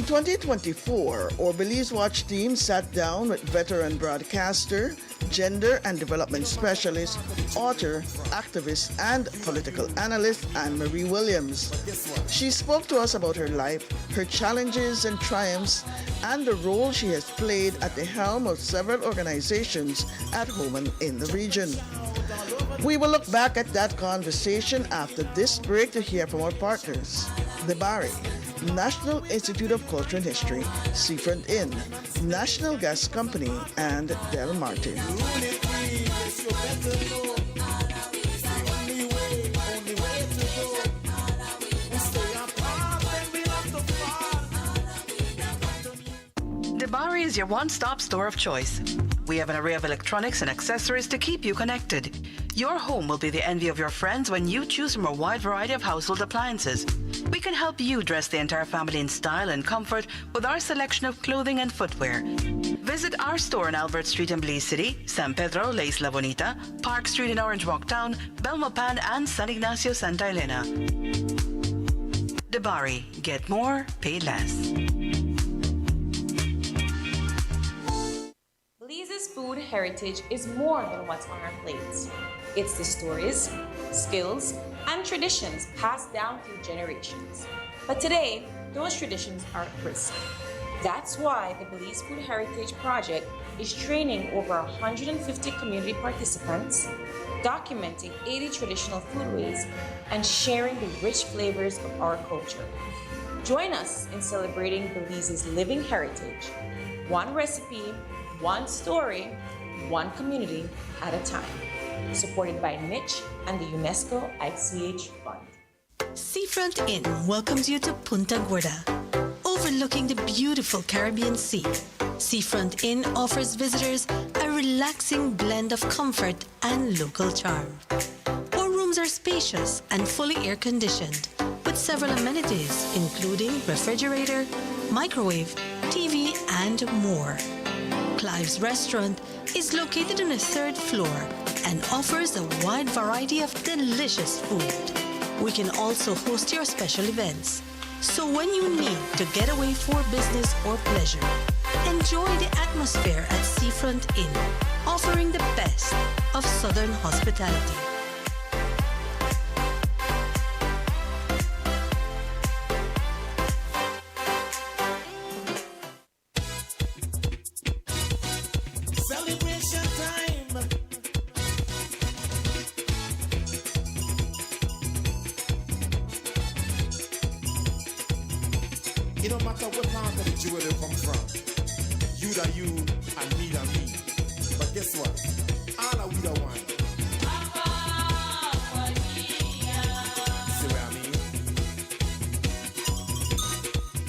2024, our Belize Watch team sat down with veteran broadcaster, gender and development specialist, author, activist, and political analyst Anne-Marie Williams. She spoke to us about her life, her challenges and triumphs, and the role she has played at the helm of several organizations at home and in the region. We will look back at that conversation after this break to hear from our partners. The Bari, National Institute of Culture and History, Seafront Inn, National Gas Company, and Del Martin. The Bari is your one-stop store of choice. We have an array of electronics and accessories to keep you connected. Your home will be the envy of your friends when you choose from a wide variety of household appliances. We can help you dress the entire family in style and comfort with our selection of clothing and footwear. Visit our store on Albert Street in Belize City, San Pedro, La Isla Bonita, Park Street in Orange Walk Town, Belmopan, and San Ignacio, Santa Elena. The Bari, get more, pay less. Belize's food heritage is more than what's on our plates. It's the stories, skills, and traditions passed down through generations. But today, those traditions are at risk. That's why the Belize Food Heritage Project is training over 150 community participants, documenting 80 traditional foodways, and sharing the rich flavors of our culture. Join us in celebrating Belize's living heritage, one recipe, one story, one community at a time. Supported by Niche and the UNESCO ICH Fund. Seafront Inn welcomes you to Punta Gorda, overlooking the beautiful Caribbean Sea. Seafront Inn offers visitors a relaxing blend of comfort and local charm. Our rooms are spacious and fully air-conditioned, with several amenities including refrigerator, microwave, TV, and more. Clive's restaurant is located on the 3rd floor and offers a wide variety of delicious food. We can also host your special events. So when you need to get away for business or pleasure, enjoy the atmosphere at Seafront Inn, offering the best of Southern hospitality. It don't matter what part of the jewel they come from. You da you and me da me. But guess what? All are we the one. See what I mean?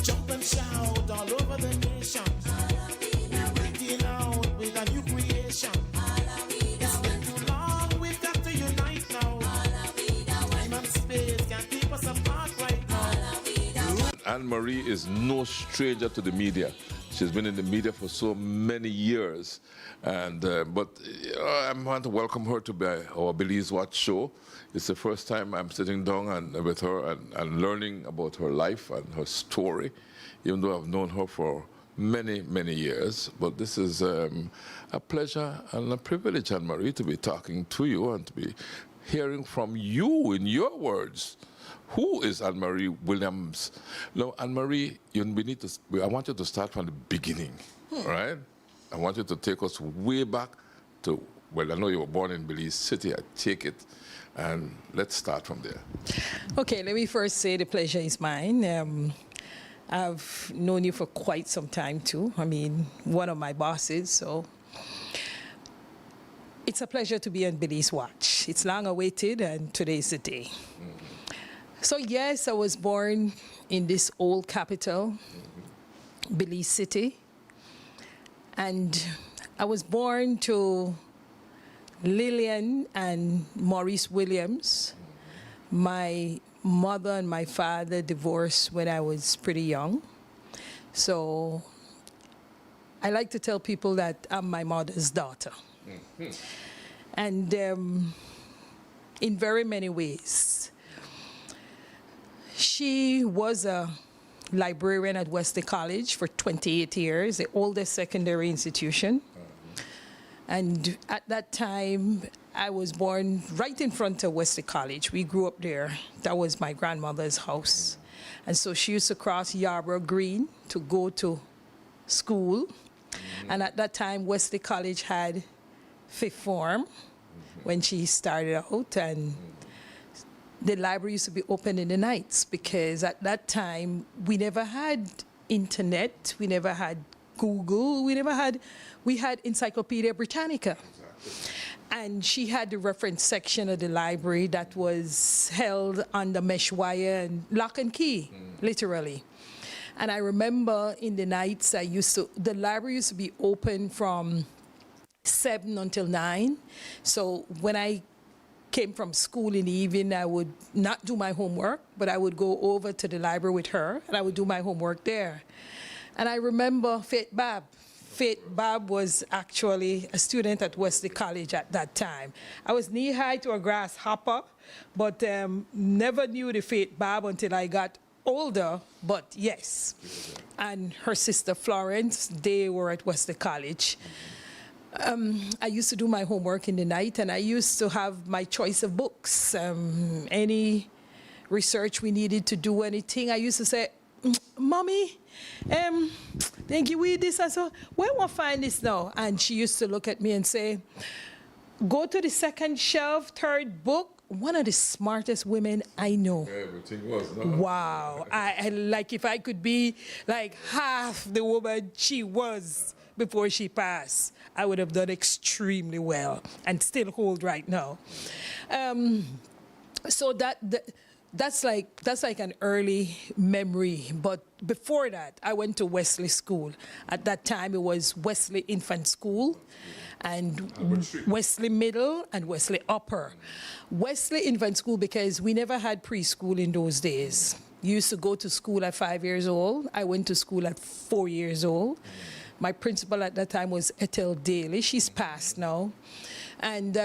Jump and shout all over the nation. We're breaking out with a new creation. It's been too long, we've got to unite now. Time and space can't keep us apart right now. Anne-Marie is no stranger to the media. She's been in the media for so many years. And I want to welcome her to our Belize Watch show. It's the first time I'm sitting down with her and learning about her life and her story, even though I've known her for many, many years. But this is a pleasure and a privilege, Anne-Marie, to be talking to you and to be hearing from you in your words. Who is Anne-Marie Williams? Now, Anne-Marie, I want you to start from the beginning, right? I want you to take us way back to, well, I know you were born in Belize City, I take it, and let's start from there. Okay, let me first say the pleasure is mine. I've known you for quite some time, too. I mean, one of my bosses, so it's a pleasure to be on Belize Watch. It's long awaited, and today's the day. So yes, I was born in this old capital, Belize City. And I was born to Lillian and Maurice Williams. My mother and my father divorced when I was pretty young. So I like to tell people that I'm my mother's daughter. And in very many ways. She was a librarian at Wesley College for 28 years, the oldest secondary institution. And at that time, I was born right in front of Wesley College. We grew up there. That was my grandmother's house. And so she used to cross Yarborough Green to go to school. And at that time, Wesley College had fifth form when she started out. And the library used to be open in the nights because at that time, we never had internet. We never had Google. We had Encyclopedia Britannica. Exactly. And she had the reference section of the library that was held under mesh wire and lock and key, literally. And I remember in the nights the library used to be open from 7 until 9. So when I came from school in the evening, I would not do my homework, but I would go over to the library with her and I would do my homework there. And I remember Faith Babb. Faith Babb was actually a student at Wesley College at that time. I was knee-high to a grasshopper, but never knew the Faith Babb until I got older, but yes. And her sister Florence, they were at Wesley College. I used to do my homework in the night, and I used to have my choice of books. Any research we needed to do, anything, I used to say, Mommy, thank you, we this and so, where will I find this now? And she used to look at me and say, go to the second shelf, third book. One of the smartest women I know. Everything was, no? Wow. I like if I could be like half the woman she was before she passed, I would have done extremely well and still hold right now. So that's like an early memory. But before that, I went to Wesley School. At that time, it was Wesley Infant School, and Wesley Middle and Wesley Upper. Wesley Infant School because we never had preschool in those days. You used to go to school at 5 years old. I went to school at 4 years old. My principal at that time was Ethel Daly. She's passed now. And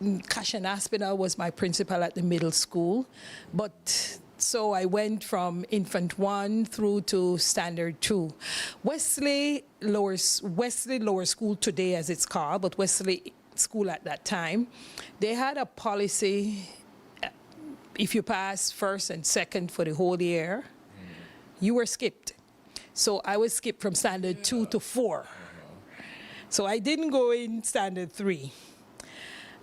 Cashan Aspinall was my principal at the middle school. But so I went from Infant 1 through to Standard 2. Wesley Lower School today, as it's called, but Wesley School at that time, they had a policy, if you passed first and second for the whole year, you were skipped. So I was skipped from Standard 2 to 4. So I didn't go in Standard 3.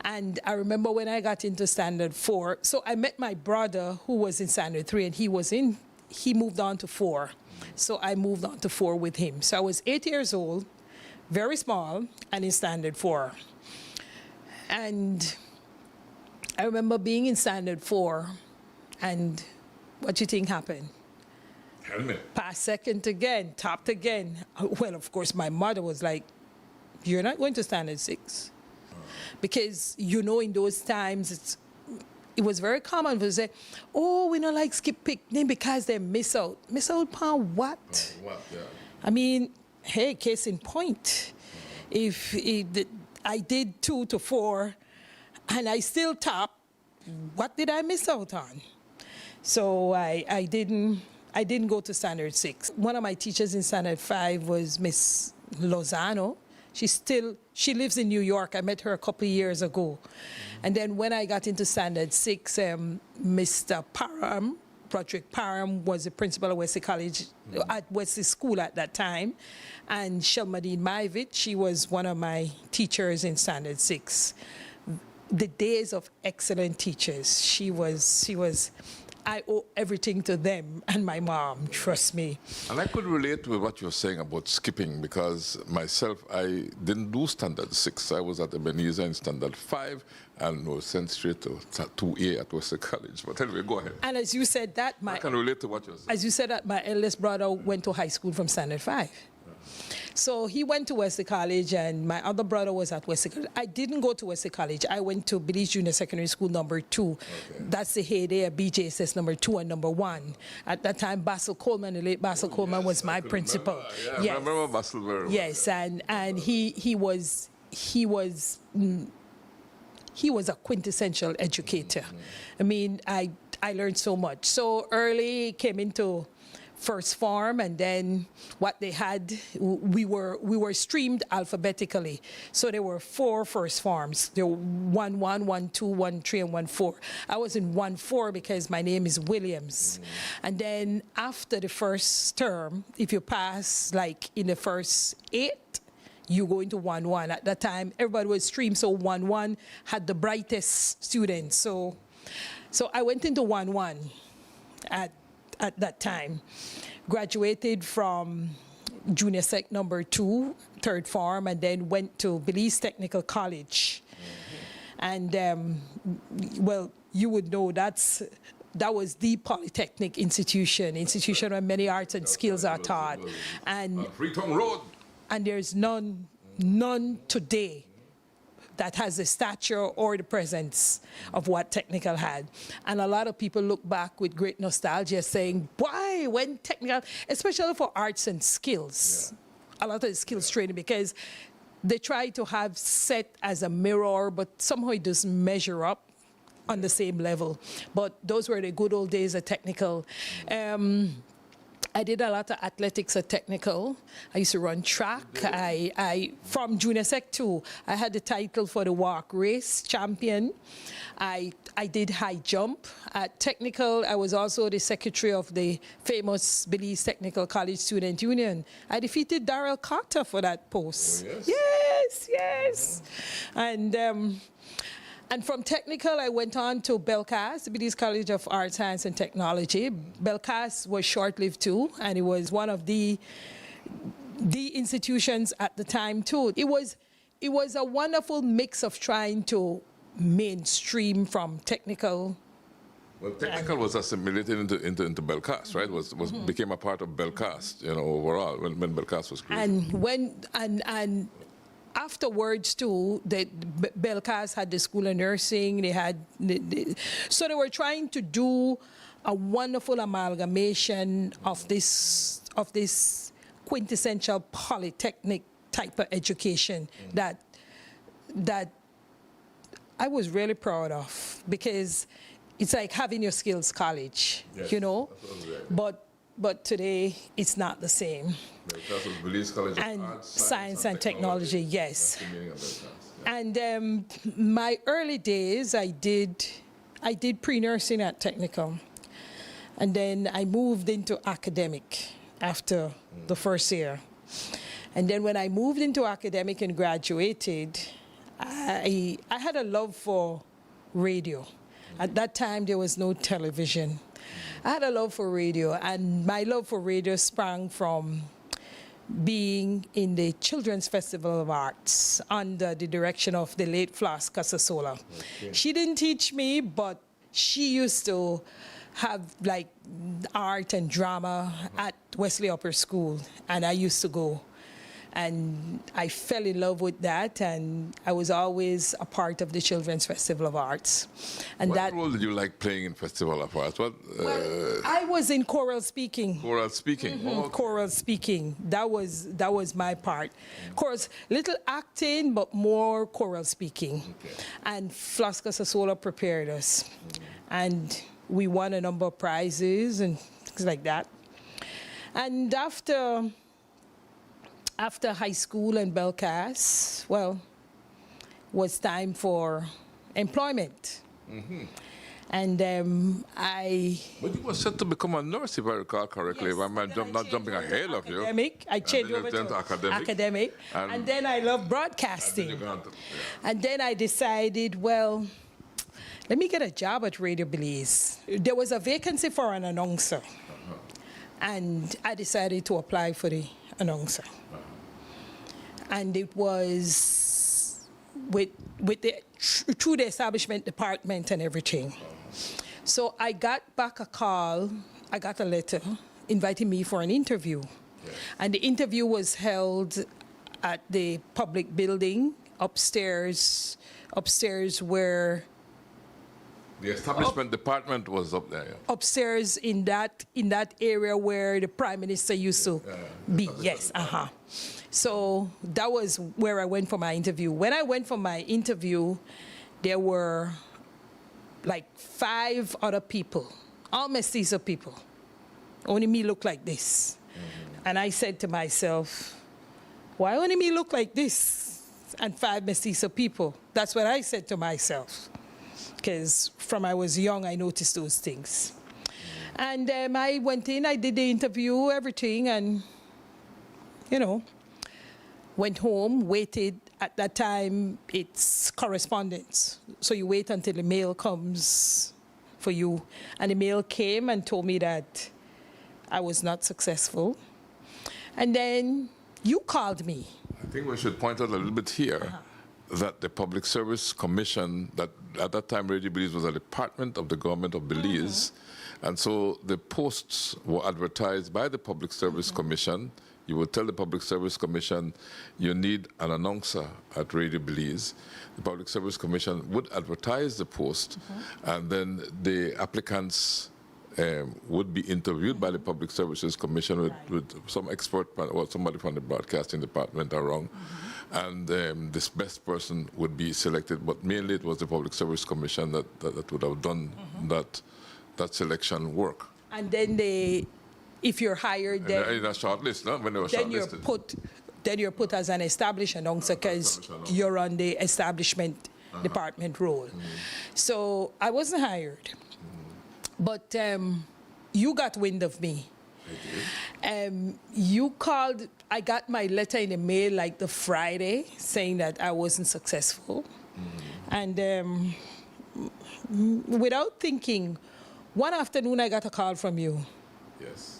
And I remember when I got into Standard 4, so I met my brother who was in Standard 3, and he moved on to 4. So I moved on to 4 with him. So I was 8 years old, very small, and in Standard 4. And I remember being in Standard 4, and what do you think happened? Passed second again, topped again. Well, of course, my mother was like, you're not going to Standard 6. Because, you know, in those times, it was very common to say, oh, we don't like skip picnic because they miss out. Miss out upon what? What, yeah. I mean, hey, case in point. If I did 2 to 4 and I still top, what did I miss out on? So I didn't go to Standard 6. One of my teachers in Standard 5 was Miss Lozano. She lives in New York. I met her a couple of years ago. And then when I got into Standard 6, Mr. Parham, Roderick Parham, was the principal of Wesley College, at Wesley School at that time. And Shelmadine Maivit, she was one of my teachers in Standard 6. The days of excellent teachers. She was, I owe everything to them and my mom, trust me. And I could relate with what you're saying about skipping, because myself, I didn't do Standard 6. I was at Ebenezer in Standard 5 and was sent straight to 2A at Wesley College. But anyway, go ahead. And as you said that, I can relate to what you're saying. As you said that, my eldest brother went to high school from Standard 5. So he went to Wesley College, and my other brother was at Wesley College. I didn't go to Wesley College. I went to Belize Junior Secondary School number 2. Okay. That's the heyday of BJSS number 2 and number 1. At that time, Basil Coleman, the late Basil Coleman, was my principal. Yeah, yes. I remember Basil very well. Yes, and he was a quintessential educator. I mean, I I learned so much. So early came into first form, and then what they had, we were streamed alphabetically. So there were 4 first forms. There were 1-1, 1-2, 1-3, and 1-4. I was in 1-4 because my name is Williams. And then after the first term, if you pass like in the first 8, you go into 1-1. At that time, everybody was streamed, so 1-1 had the brightest students. So I went into 1-1 at that time. Graduated from junior sec number 2, third form, and then went to Belize Technical College. And well, you would know that was the polytechnic institution where many arts and skills are taught. And Freetown Road. And there's none today that has the stature or the presence of what Technical had. And a lot of people look back with great nostalgia saying, why, when Technical, especially for arts and skills, a lot of the skills training, because they try to have set as a mirror, but somehow it doesn't measure up on the same level. But those were the good old days of Technical. I did a lot of athletics at Technical. I used to run track. I from junior sec 2, I had the title for the walk race champion. I did high jump at Technical. I was also the secretary of the famous Belize Technical College Student Union. I defeated Darrell Carter for that post. Oh, yes. Yes. And from Technical, I went on to Belcast, the Belize College of Arts, Science, and Technology. Belcast was short-lived too, and it was one of the institutions at the time too. It was a wonderful mix of trying to mainstream from Technical. Well, Technical was assimilated into Belcast, right? Became a part of Belcast, overall when Belcast was created. And afterwards too, Belcast had the School of Nursing. They had so they were trying to do a wonderful amalgamation of this quintessential polytechnic type of education that I was really proud of, because it's like having your skills college, Yes, But today, it's not the same. Belcast was Belize College of And Arts, Science and Technology, yes. That's the meaning of Belcast, yeah. And my early days, I did pre-nursing at Technical. And then I moved into academic after the first year. And then when I moved into academic and graduated, I had a love for radio. At that time, there was no television. I had a love for radio, and my love for radio sprang from being in the Children's Festival of Arts under the direction of the late Flas Casasola. Okay. She didn't teach me, but she used to have like art and drama at Wesley Upper School, and I used to go. And I fell in love with that, and I was always a part of the Children's Festival of Arts. And what role did you like playing in Festival of Arts? I was in choral speaking. Choral speaking. Mm-hmm. Oh, okay. Choral speaking. That was my part. Chorus, little acting, but more choral speaking. Okay. And Flas Casasola prepared us, and we won a number of prizes and things like that. And after high school and Belcast, was time for employment. Mm-hmm. And But you were set to become a nurse, if I recall correctly. Yes, if I'm not jumping ahead of you. I changed over to academic. And then I love broadcasting. And then I decided, let me get a job at Radio Belize. There was a vacancy for an announcer. And I decided to apply for the announcer. And it was through the establishment department and everything. So I got back a call, I got a letter inviting me for an interview. Yes. And the interview was held at the public building upstairs where the establishment department was up there. Yeah. Upstairs in that area where the Prime Minister used to be. Yes, So that was where I went for my interview. When I went for my interview, there were like 5 other people, all mestizo people. Only me look like this. And I said to myself, why only me look like this and 5 mestizo people? That's what I said to myself. Because from I was young, I noticed those things. And I went in, I did the interview, everything, and, you know, went home, waited. At that time, it's correspondence. So you wait until the mail comes for you. And the mail came and told me that I was not successful. And then you called me. I think we should point out a little bit here that the Public Service Commission, that at that time Radio Belize was a department of the government of Belize, and so the posts were advertised by the Public Service Commission. You would tell the Public Service Commission you need an announcer at Radio Belize. The Public Service Commission would advertise the post, and then the applicants would be interviewed by the Public Services Commission with some expert or somebody from the broadcasting department around, and this best person would be selected. But mainly it was the Public Service Commission that would have done that selection work. And then if you're hired, then in a short list, no? When they were shortlisted. Then you're put as an established announcer because you're on the establishment department role. So I wasn't hired. But you got wind of me. I did. You called, I got my letter in the mail like the Friday saying that I wasn't successful. And without thinking, one afternoon I got a call from you. Yes.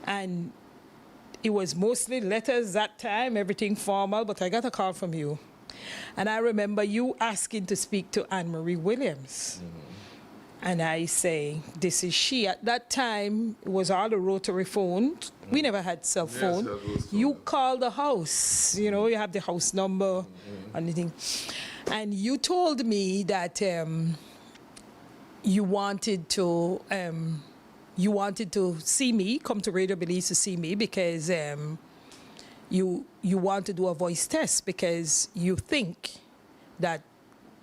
And it was mostly letters that time, everything formal, but I got a call from you. And I remember you asking to speak to Anne-Marie Williams. And I say, this is she. At that time, it was all the rotary phone. We never had cell phone. Yes, you call the house. You know, you have the house number, anything. And you told me that you wanted to see me, come to Radio Belize to see me because you want to do a voice test because you think that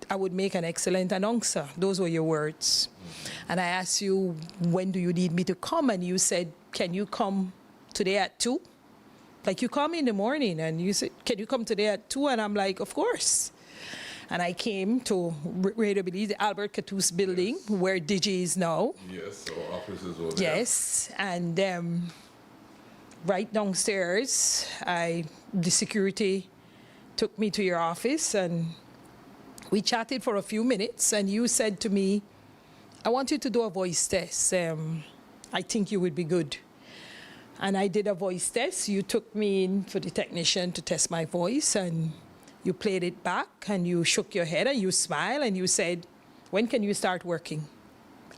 I would make an excellent announcer. Those were your words. And I asked you, when do you need me to come? And you said, can you come today at 2? Like, you called me in the morning and you said, can you come today at 2? And I'm like, of course. And I came to Radio Belize, the Albert Cattouse building, where Digi is now. Yes, our offices over there. Yes, and right downstairs, the security took me to your office and we chatted for a few minutes, and you said to me, I want you to do a voice test. I think you would be good. And I did a voice test. You took me in for the technician to test my voice, and you played it back, and you shook your head, and you smiled, and you said, when can you start working?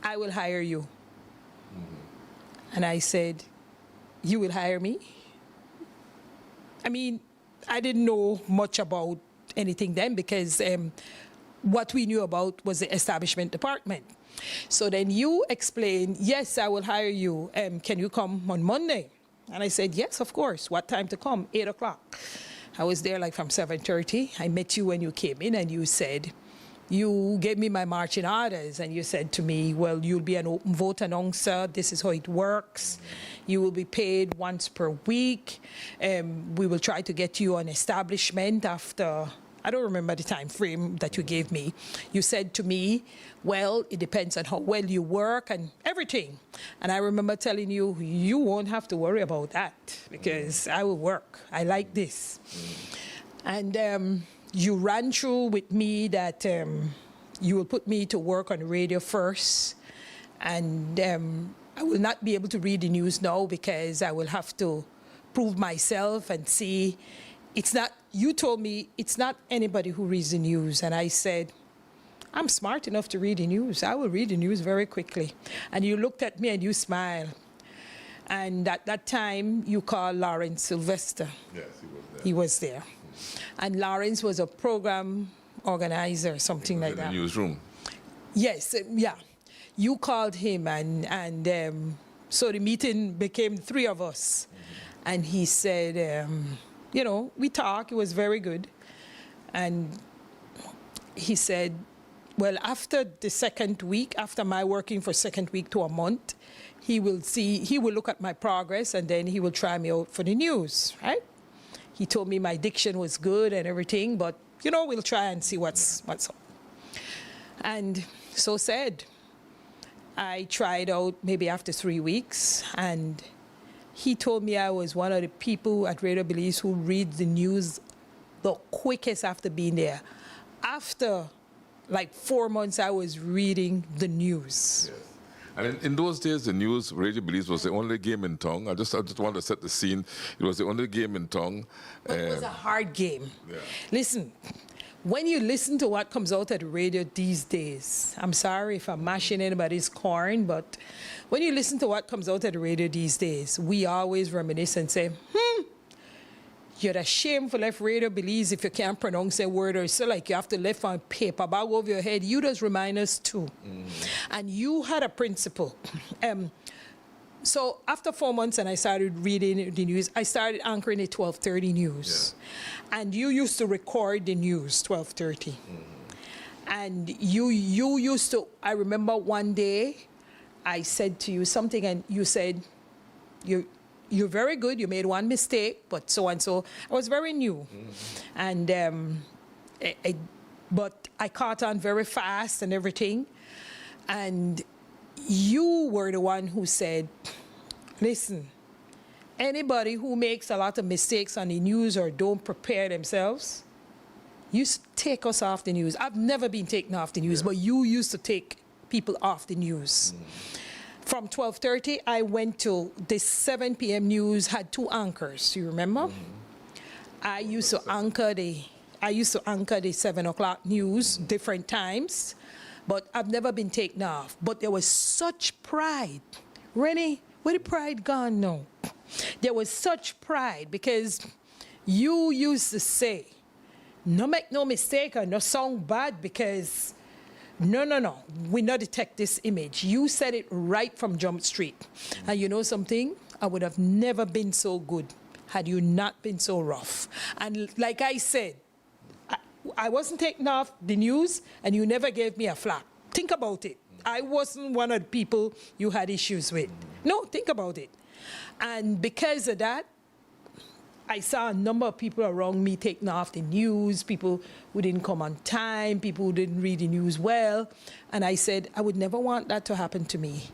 I will hire you. And I said, you will hire me? I mean, I didn't know much about anything then because what we knew about was the establishment department. So then you explained, yes, I will hire you. Can you come on Monday? And I said, yes, of course. What time to come? 8 o'clock. I was there like from 7:30. I met you when you came in and you said, you gave me my marching orders and you said to me, well, you'll be an open vote announcer. This is how it works. You will be paid once per week. We will try to get you an establishment after, I don't remember the time frame that you gave me. You said to me, well, it depends on how well you work and everything. And I remember telling you, you won't have to worry about that because I will work. I like this. And you ran through with me that you will put me to work on radio first. And I will not be able to read the news now because I will have to prove myself and see. It's not, you told me it's not anybody who reads the news. And I said, I'm smart enough to read the news. I will read the news very quickly. And you looked at me and you smiled. And at that time, you called Lawrence Sylvester. Yes, he was there. He was there. And Lawrence was a program organizer, something like that. In the newsroom. Yes, yeah. You called him, and so the meeting became 3 of us. And he said, you know, we talked. It was very good. And he said, well, after the second week, after my working for second week to a month, he will look at my progress, and then he will try me out for the news, right? He told me my diction was good and everything, but, we'll try and see what's up. And so said. I tried out maybe after 3 weeks, and he told me I was one of the people at Radio Belize who read the news the quickest after being there. After like 4 months, I was reading the news. Yes. And in those days, the news, Radio Belize was the only game in town. I just want to set the scene. It was the only game in town. But it was a hard game. Yeah. Listen, when you listen to what comes out at the radio these days, I'm sorry if I'm mashing anybody's corn, but when you listen to what comes out at the radio these days, we always reminisce and say, you're a shameful left Radio Belize if you can't pronounce a word, or so like you have to lift on paper bag over your head. You just remind us too. And you had a principle. So after 4 months and I started reading the news, I started anchoring at 12:30 news. Yeah. And you used to record the news, 12:30. And you used to, I remember one day I said to you something and you said, you're very good, you made one mistake, but so and so. I was very new. And but I caught on very fast and everything. And you were the one who said, listen, anybody who makes a lot of mistakes on the news or don't prepare themselves, you take us off the news. I've never been taken off the news, but you used to take people off the news. From 12:30, I went to the 7 p.m. news, had 2 anchors, you remember? I used to anchor the 7 o'clock news different times, but I've never been taken off. But there was such pride. Rennie, where the pride gone now? There was such pride because you used to say, no make no mistake or no sound bad because no, we not detect this image. You said it right from Jump Street. And you know something? I would have never been so good had you not been so rough. And like I said, I wasn't taking off the news and you never gave me a flap. Think about it. I wasn't one of the people you had issues with. No, think about it. And because of that, I saw a number of people around me taking off the news, people who didn't come on time, people who didn't read the news well. And I said, I would never want that to happen to me.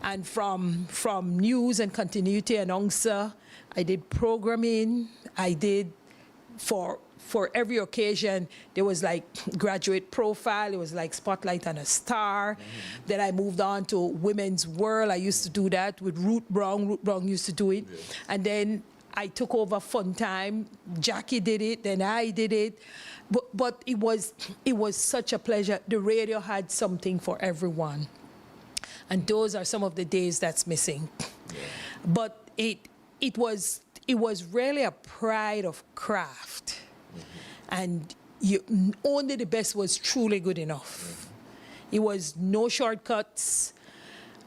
And from news and continuity announcer, I did programming, I did for every occasion, there was like graduate profile, it was like Spotlight and a Star. Then I moved on to Women's World. I used to do that with Ruth Brown. Ruth Brown used to do it. Yeah. And then I took over Fun Time. Jackie did it, then I did it. But it was such a pleasure. The radio had something for everyone. And those are some of the days that's missing. Yeah. But it was really a pride of craft. And only the best was truly good enough. It was no shortcuts.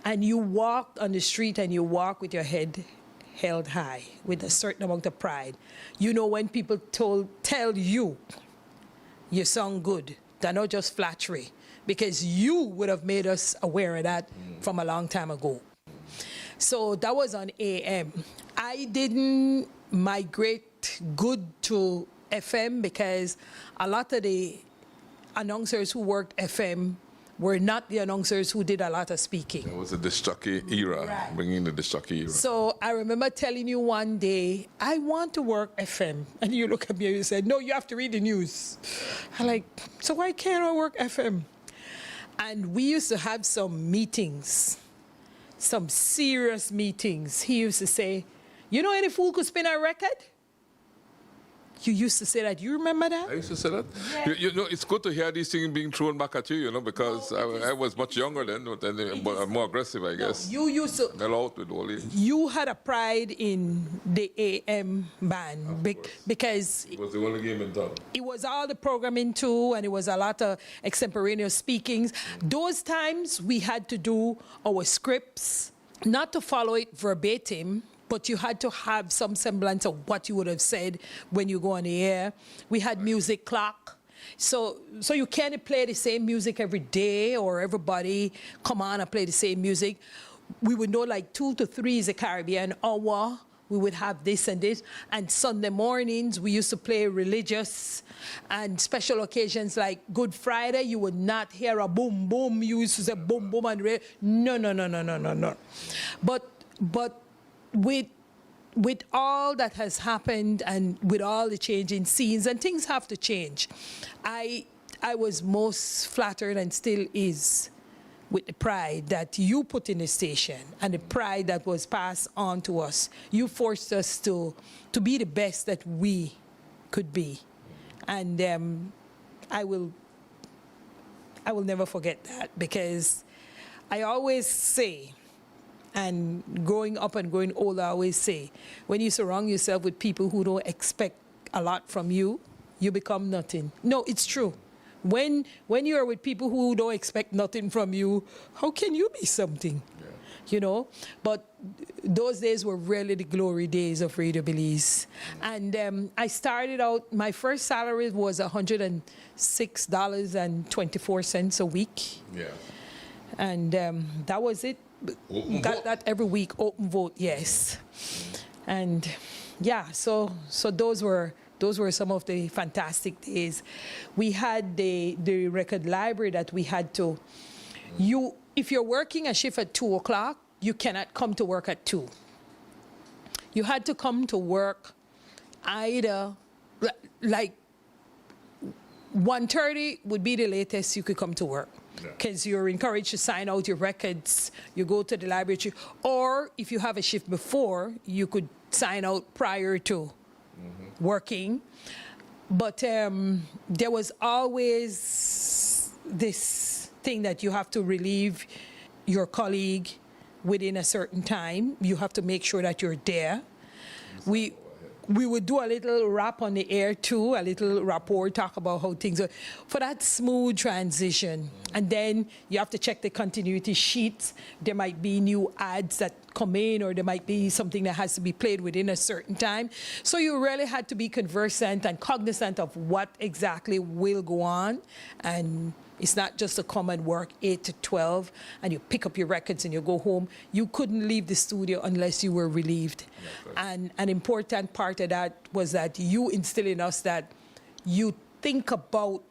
And you walked on the street and you walk with your head held high with a certain amount of pride. You know, when people tell you you sound good, they're not just flattery, because you would have made us aware of that from a long time ago. So that was on AM. I didn't migrate good to FM because a lot of the announcers who worked FM were not the announcers who did a lot of speaking. It was the disc jockey era, right. Bringing the disc jockey era. So I remember telling you one day, I want to work FM. And you look at me and you said, no, you have to read the news. I'm like, so why can't I work FM? And we used to have some meetings, some serious meetings. He used to say, you know any fool could spin a record? You used to say that. You remember that? I used to say that. Yeah. You know, it's good to hear these things being thrown back at you, you know, because I was much younger then, but more aggressive, I guess. You used to... Mell out with all it. You had a pride in the AM band because... It was the only game in town. It was all the programming too, and it was a lot of extemporaneous speakings. Those times we had to do our scripts, not to follow it verbatim, but you had to have some semblance of what you would have said when you go on the air. We had music clock. So you can't play the same music every day or everybody come on and play the same music. We would know like 2 to 3 is a Caribbean hour. We would have this and this. And Sunday mornings, we used to play religious and special occasions like Good Friday. You would not hear a boom, boom. You used to say boom, boom. And no. But with all that has happened and with all the changing scenes, and things have to change, I was most flattered and still is with the pride that you put in the station and the pride that was passed on to us. You forced us to be the best that we could be. And I will never forget that, because I always say, and growing up and growing older, I always say, when you surround yourself with people who don't expect a lot from you, you become nothing. No, it's true. When you are with people who don't expect nothing from you, how can you be something? Yeah. You know? But those days were really the glory days of Radio Belize. And I started out, my first salary was $106.24 a week. Yeah. And that was it. Got that every week, open vote, yes. And yeah, so those were some of the fantastic days. We had the record library that we had to, if you're working a shift at 2 o'clock, you cannot come to work at 2. You had to come to work either, like 1:30 would be the latest you could come to work. Because you're encouraged to sign out your records, you go to the library, or if you have a shift before, you could sign out prior to working. But there was always this thing that you have to relieve your colleague within a certain time. You have to make sure that you're there. We would do a little rap on the air too, a little rapport, talk about how things are, for that smooth transition. And then you have to check the continuity sheets. There might be new ads that come in, or there might be something that has to be played within a certain time. So you really had to be conversant and cognizant of what exactly will go on. And it's not just to come and work 8 to 12 and you pick up your records and you go home. You couldn't leave the studio unless you were relieved. Right. And an important part of that was that you instill in us that you think about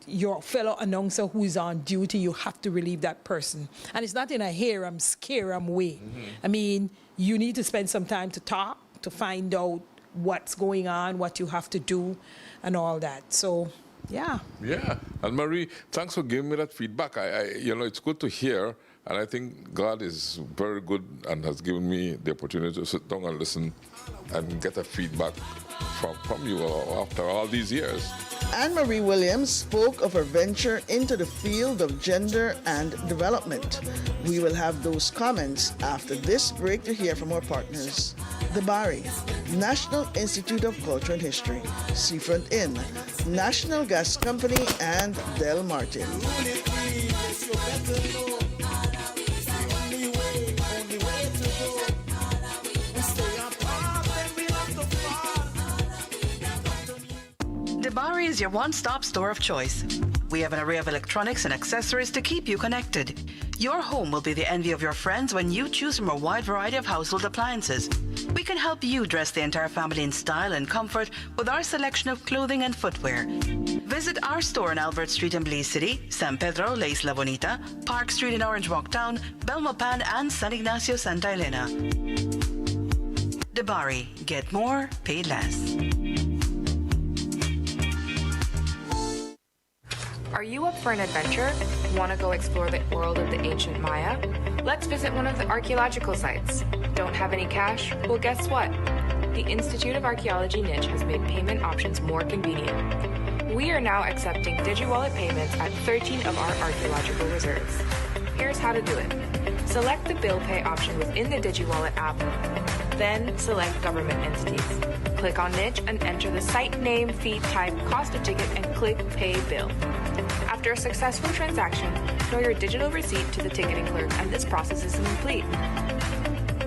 your fellow announcer who is on duty. You have to relieve that person. And it's not in a here, I'm scared, I'm way. I mean, you need to spend some time to talk, to find out what's going on, what you have to do, and all that. So, yeah. Yeah. And Marie, thanks for giving me that feedback. It's good to hear, and I think God is very good and has given me the opportunity to sit down and listen and get a feedback from you after all these years. Anne-Marie Williams spoke of her venture into the field of gender and development. We will have those comments after this break to hear from our partners. The Bari, National Institute of Culture and History, Seafront Inn, National Gas Company, and Del Martin. Bari is your one-stop store of choice. We have an array of electronics and accessories to keep you connected. Your home will be the envy of your friends when you choose from a wide variety of household appliances. We can help you dress the entire family in style and comfort with our selection of clothing and footwear. Visit our store on Albert Street in Belize City, San Pedro, La Isla Bonita, Park Street in Orange Walk Town, Belmopan, and San Ignacio, Santa Elena. Bari, get more, pay less. Are you up for an adventure? Want to go explore the world of the ancient Maya? Let's visit one of the archaeological sites. Don't have any cash? Well, guess what? The Institute of Archaeology niche has made payment options more convenient. We are now accepting DigiWallet payments at 13 of our archaeological reserves. Here's how to do it. Select the bill pay option within the DigiWallet app. Then select government entities. Click on niche and enter the site name, fee type, cost of ticket, and click Pay Bill. After a successful transaction, show your digital receipt to the ticketing clerk and this process is complete.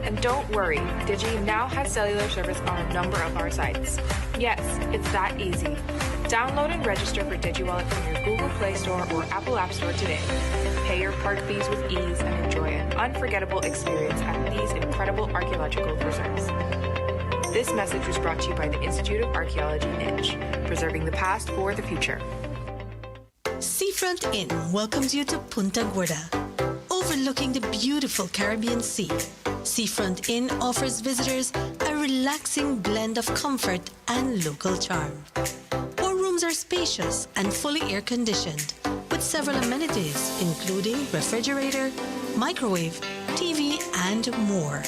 And don't worry, Digi now has cellular service on a number of our sites. Yes, it's that easy. Download and register for DigiWallet from your Google Play Store or Apple App Store today. Pay your park fees with ease and enjoy an unforgettable experience at these incredible archaeological preserves. This message was brought to you by the Institute of Archaeology Niche, preserving the past for the future. Seafront Inn welcomes you to Punta Gorda, overlooking the beautiful Caribbean Sea. Seafront Inn offers visitors a relaxing blend of comfort and local charm. Our rooms are spacious and fully air-conditioned, with several amenities including refrigerator, microwave, TV, and more.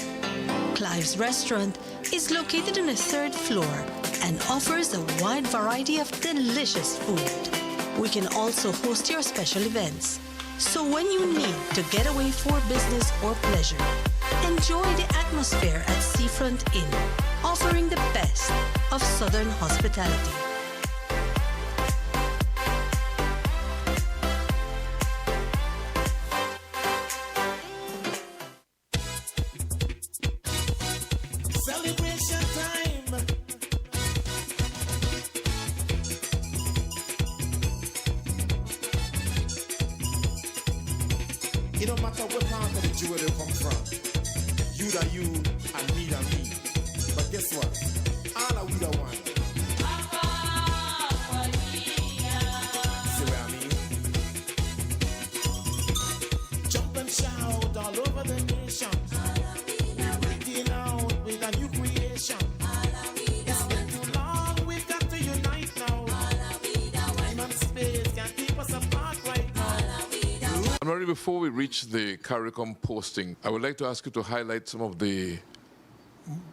Clive's restaurant is located on the 3rd floor and offers a wide variety of delicious food. We can also host your special events. So when you need to get away for business or pleasure, enjoy the atmosphere at Seafront Inn, offering the best of Southern hospitality. Celebration time. It don't matter what part of the jewel they come from. You da you and me da me. But guess what? All are we the one. See what I mean? Jump and shout all over the nation. Breaking out with a new creation. It's been too long, we've got to unite now. Time and space can't keep us apart right now. Marie, before we reach the CARICOM posting, I would like to ask you to highlight some of the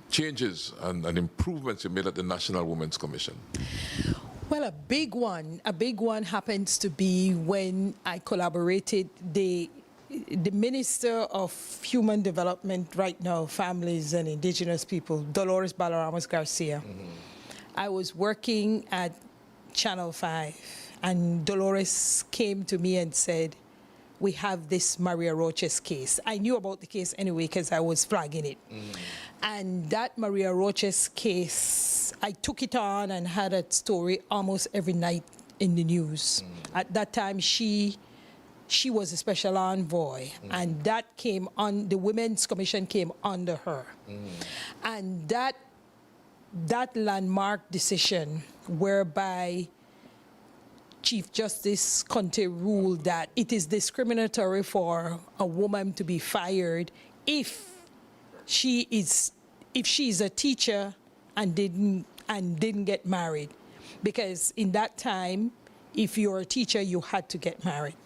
changes and improvements you made at the National Women's Commission. Well, a big one happens to be when I collaborated the Minister of Human Development right now, Families and Indigenous People, Dolores Balaramos Garcia. I was working at Channel 5 and Dolores came to me and said, we have this Maria Roches case. I knew about the case anyway because I was flagging it. And that Maria Roches case, I took it on and had a story almost every night in the news. At that time, she was a special envoy, and that came on, the Women's Commission came under her. And that landmark decision whereby Chief Justice Conte ruled that it is discriminatory for a woman to be fired if she is a teacher and didn't get married, because in that time, if you're a teacher, you had to get married.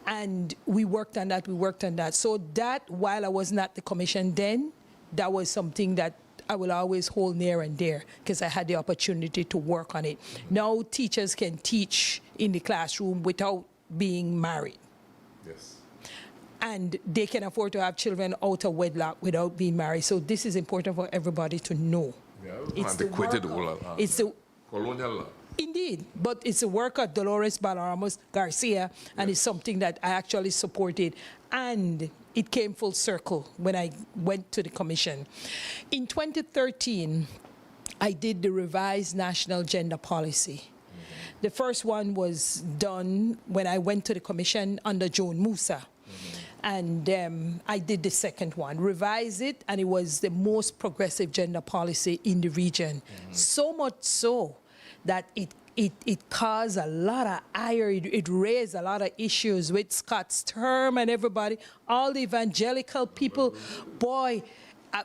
And we worked on that. So that, while I was not the commission then, that was something that I will always hold near and dear because I had the opportunity to work on it. Now teachers can teach in the classroom without being married. Yes. And they can afford to have children out of wedlock without being married. So this is important for everybody to know. Yeah, it's antiquated it's the colonial law. Indeed, but it's a work of Dolores Balaramos Garcia, and it's something that I actually supported. And it came full circle when I went to the commission. In 2013, I did the revised national gender policy. The first one was done when I went to the commission under Joan Musa. And I did the second one, revised it, and it was the most progressive gender policy in the region. So much so that it caused a lot of ire. It raised a lot of issues with Scott Sturm and everybody, all the evangelical people. Boy,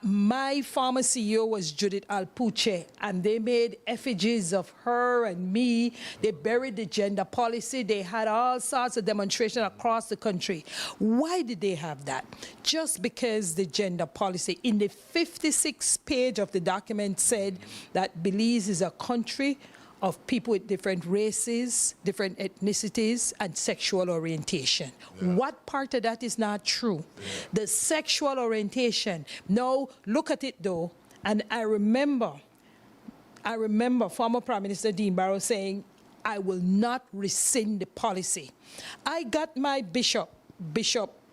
my former CEO was Judith Alpuche, and they made effigies of her and me. They buried the gender policy. They had all sorts of demonstrations across the country. Why did they have that? Just because the gender policy in the 56th page of the document said that Belize is a country of people with different races, different ethnicities, and sexual orientation. What part of that is not true? The sexual orientation. Now, look at it though, and I remember former Prime Minister Dean Barrow saying, I will not rescind the policy. I got my Bishop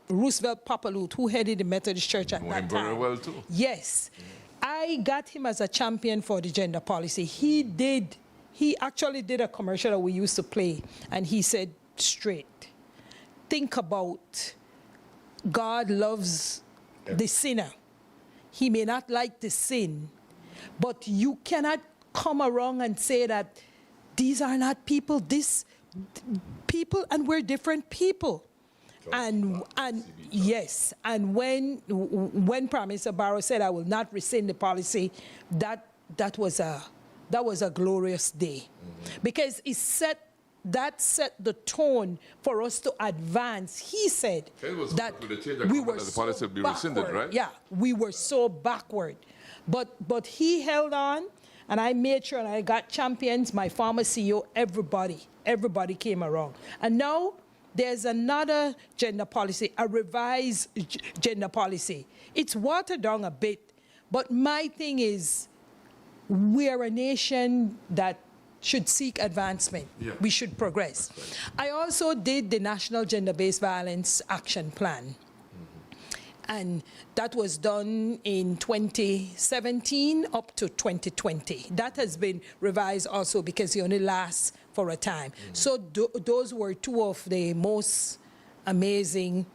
Roosevelt Papalut, who headed the Methodist Church at that time. Very well too. Yes. I I got him as a champion for the gender policy. He actually did a commercial that we used to play, and he said straight, think about God loves the sinner. He may not like the sin, but you cannot come around and say that these are not people, people, and we're different people. And yes, and when Prime Minister Barrow said, I will not rescind the policy, that was a glorious day, because it set the tone for us to advance. He said that we were the policy would be rescinded, right? Yeah, we were so backward, but he held on, and I made sure, and I got champions, my former CEO, everybody came around, and now there's another gender policy, a revised gender policy. It's watered down a bit, but my thing is, we're a nation that should seek advancement. Yeah. We should progress. Right. I also did the National Gender-Based Violence Action Plan. And that was done in 2017 up to 2020. That has been revised also because it only lasts for a time. So those were two of the most amazing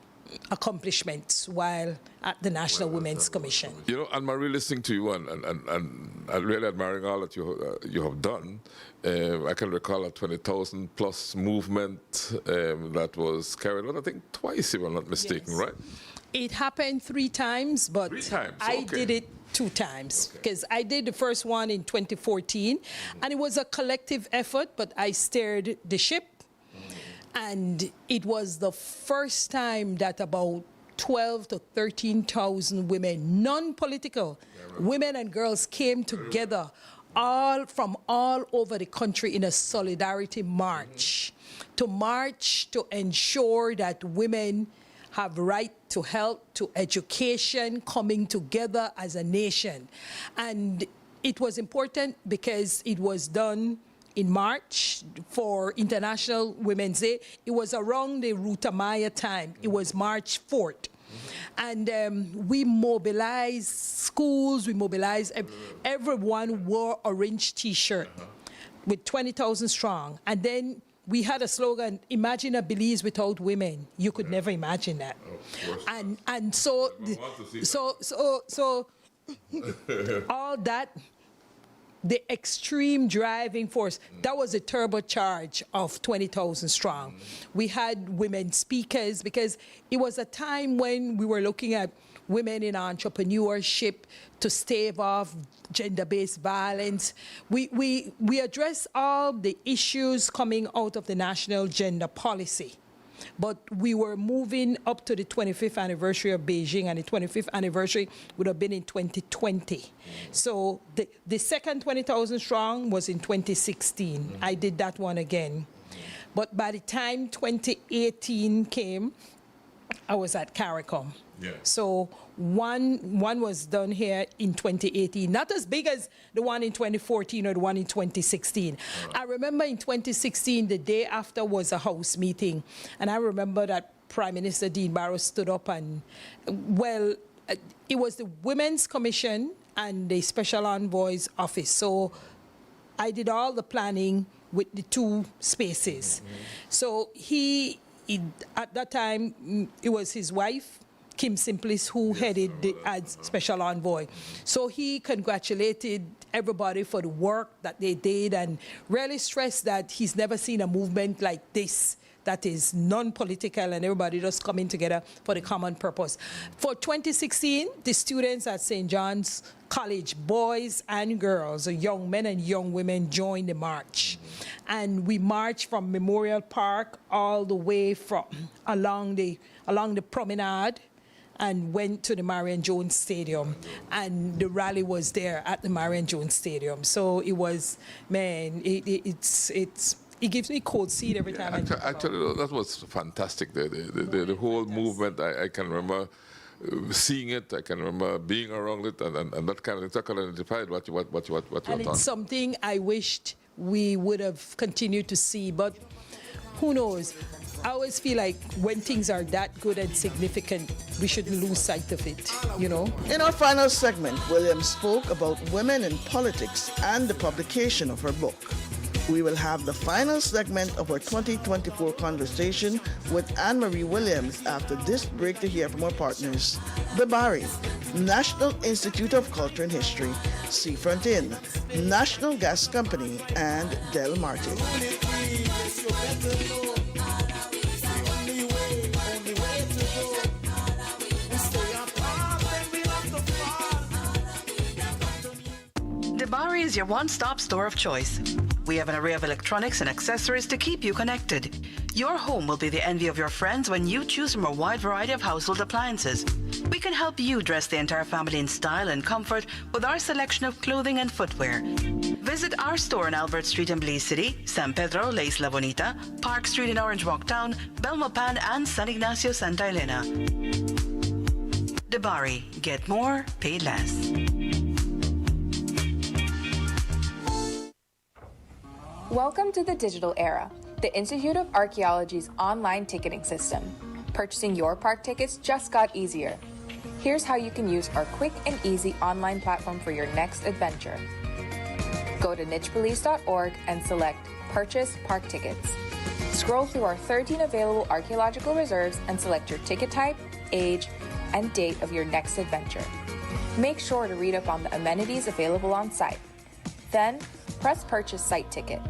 accomplishments while at the National Women's Commission. You know, Anne-Marie, listening to you and really admiring all that you have done, I can recall a 20,000 plus movement that was carried out, I think, twice, if I'm not mistaken, yes. Right? It happened 3 times, but 3 times. I did it 2 times, because I did the first one in 2014, and it was a collective effort, but I steered the ship. And it was the first time that about 12 to 13,000 women, non-political, women and girls came together from all over the country in a solidarity march, to ensure that women have right to health, to education, coming together as a nation. And it was important because it was done in March for International Women's Day. It was around the Ruta Maya time. It was March 4th. And we mobilized schools, we mobilized, everyone wore orange T-shirt with 20,000 strong. And then we had a slogan, imagine a Belize without women. You could never imagine that. And so all that, the extreme driving force, that was a turbocharge of 20,000 strong. We had women speakers because it was a time when we were looking at women in entrepreneurship to stave off gender-based violence. We address all the issues coming out of the national gender policy. But we were moving up to the 25th anniversary of Beijing, and the 25th anniversary would have been in 2020. So the second 20,000 strong was in 2016. I did that one again. But by the time 2018 came, I was at CARICOM. Yeah. So one was done here in 2018, not as big as the one in 2014 or the one in 2016. I remember in 2016, the day after was a House meeting, and I remember that Prime Minister Dean Barrow stood up and, well, it was the Women's Commission and the Special Envoy's office. So I did all the planning with the 2 spaces. So he at that time, it was his wife, Kim Simplis, who headed as Special Envoy. So he congratulated everybody for the work that they did and really stressed that he's never seen a movement like this that is non-political and everybody just coming together for the common purpose. For 2016, the students at St. John's College, boys and girls, young men and young women, joined the march. And we marched from Memorial Park all the way from along the promenade and went to the Marion Jones Stadium. And the rally was there at the Marion Jones Stadium. So it was, man, it gives me cold feet every time I think about it. Actually, that was fantastic. The whole movement, I can remember seeing it, I can remember being around it, and that kind of thing identified what you were and it's something I wished we would have continued to see, but who knows? I always feel like when things are that good and significant, we shouldn't lose sight of it, you know? In our final segment, Williams spoke about women in politics and the publication of her book. We will have the final segment of our 2024 conversation with Anne-Marie Williams after this break to hear from our partners, the BARI, National Institute of Culture and History, Seafront Inn, National Gas Company, and Del Marte. The BARI is your one-stop store of choice. We have an array of electronics and accessories to keep you connected. Your home will be the envy of your friends when you choose from a wide variety of household appliances. We can help you dress the entire family in style and comfort with our selection of clothing and footwear. Visit our store in Albert Street in Belize City, San Pedro, La Isla Bonita, Park Street in Orange Walk Town, Belmopan, and San Ignacio, Santa Elena. The BARI. Get more, pay less. Welcome to the digital era, the Institute of Archaeology's online ticketing system. Purchasing your park tickets just got easier. Here's how you can use our quick and easy online platform for your next adventure. Go to nichebelize.org and select Purchase Park Tickets. Scroll through our 13 available archaeological reserves and select your ticket type, age, and date of your next adventure. Make sure to read up on the amenities available on site. Then, press Purchase Site Ticket.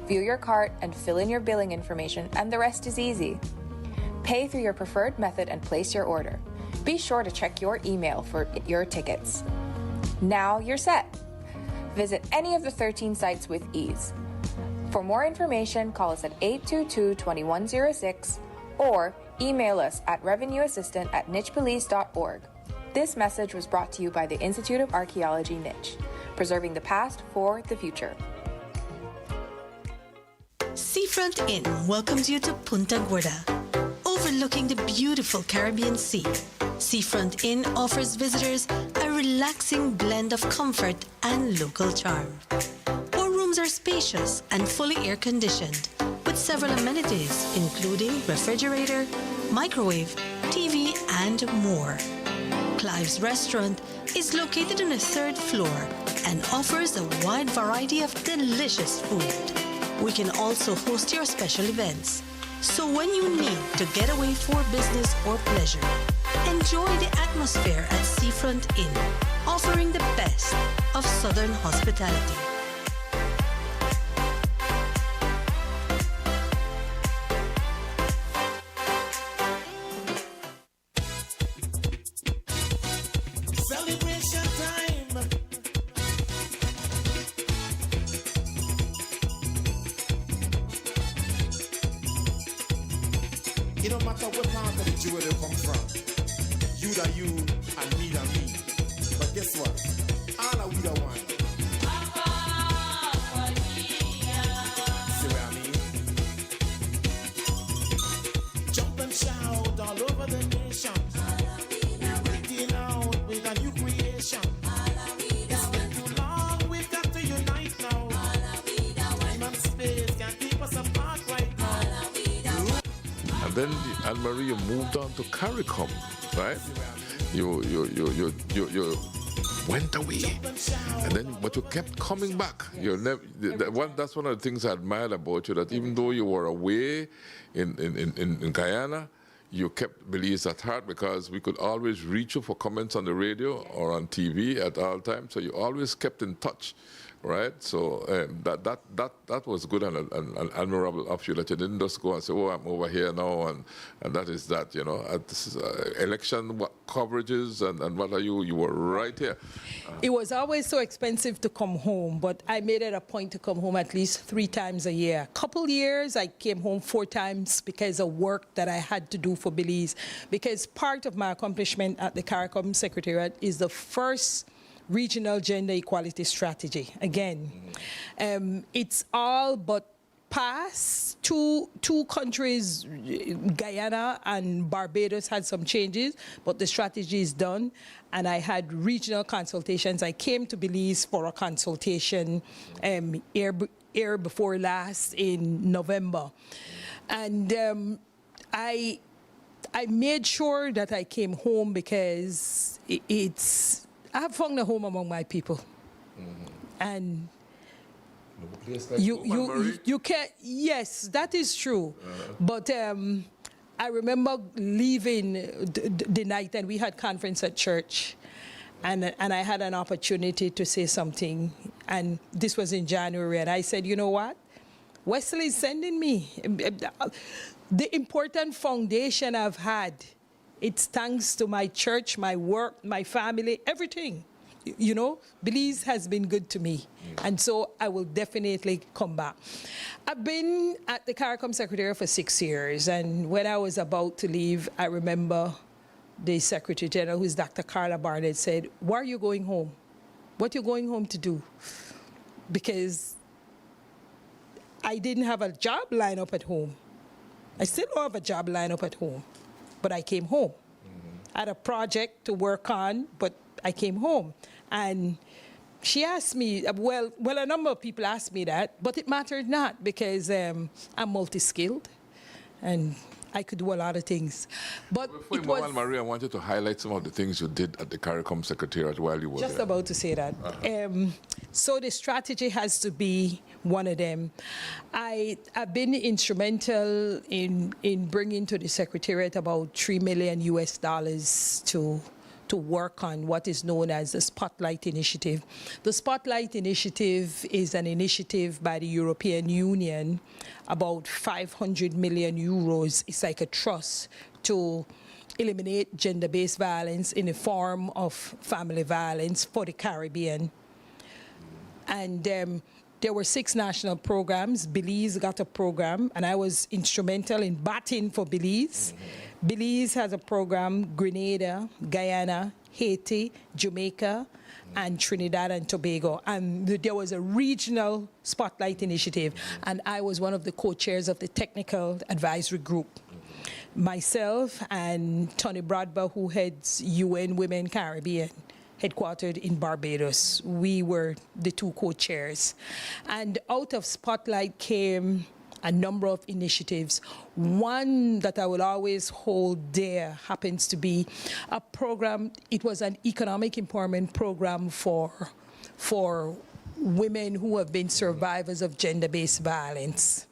View your cart and fill in your billing information, and the rest is easy. Pay through your preferred method and place your order. Be sure to check your email for your tickets. Now you're set. Visit any of the 13 sites with ease. For more information, call us at 822-2106 or email us at revenueassistant@nichebelize.org. This message was brought to you by the Institute of Archaeology Niche, preserving the past for the future. Seafront Inn welcomes you to Punta Gorda, overlooking the beautiful Caribbean Sea. Seafront Inn offers visitors a relaxing blend of comfort and local charm. Our rooms are spacious and fully air-conditioned, with several amenities including refrigerator, microwave, TV, and more. Clive's Restaurant is located on the 3rd floor and offers a wide variety of delicious food. We can also host your special events. So when you need to get away for business or pleasure, enjoy the atmosphere at Seafront Inn, offering the best of Southern hospitality. Celebration time. It don't matter what part of the jewel they come from. You da you and me da me. But guess what? All are we the one. See what I mean? Jump and shout all over the nation. We're breaking out with a new creation. It's been too long, we've got to unite now. Time and space can't keep us apart right now. And then Anne-Marie, you moved on to CARICOM, right? You went away, and then but you kept coming back. You never. That's one of the things I admired about you. That even though you were away in Guyana, you kept Belize at heart, because we could always reach you for comments on the radio or on TV at all times. So you always kept in touch, right? So that was good and admirable of you, that you didn't just go and say, "Oh, I'm over here now," and that is that. You know, this is, election coverages and what are you? You were right here. It was always so expensive to come home, but I made it a point to come home at least 3 times a year. Couple years, I came home 4 times because of work that I had to do for Belize. Because part of my accomplishment at the CARICOM Secretariat is the first regional gender equality strategy. Again, it's all but passed. Two countries, Guyana and Barbados, had some changes, but the strategy is done. And I had regional consultations. I came to Belize for a consultation year before last in November. And I made sure that I came home because I have found a home among my people. And you can't, yes, that is true. But I remember leaving the night, and we had conference at church, and I had an opportunity to say something, and this was in January, and I said, you know what? Wesley is sending me. The important foundation I've had, it's thanks to my church, my work, my family, everything. You know, Belize has been good to me, and so I will definitely come back. I've been at the CARICOM Secretariat for 6 years, and when I was about to leave, I remember the Secretary General, who's Dr. Carla Barnett, said, why are you going home? What are you going home to do? Because I didn't have a job lined up at home. I still don't have a job lined up at home, but I came home. I had a project to work on, but I came home. And she asked me, well, a number of people asked me that, but it mattered not because I'm multi-skilled and I could do a lot of things. But before you move on, Marie, I wanted to highlight some of the things you did at the CARICOM Secretariat while you were just there. about to say that. So the strategy has to be one of them. I've been instrumental in bringing to the Secretariat about $3 million to work on what is known as the Spotlight Initiative. The Spotlight Initiative is an initiative by the European Union, about 500 million euros. It's like a trust to eliminate gender-based violence in the form of family violence for the Caribbean. And there were 6 national programs. Belize got a program, and I was instrumental in batting for Belize. Belize has a program, Grenada, Guyana, Haiti, Jamaica, and Trinidad and Tobago. And there was a regional Spotlight Initiative, and I was one of the co-chairs of the technical advisory group. Myself and Tony Bradber, who heads UN Women Caribbean, headquartered in Barbados. We were the 2 co-chairs. And out of Spotlight came a number of initiatives. One that I will always hold dear happens to be a program. It was an economic empowerment program for women who have been survivors of gender-based violence.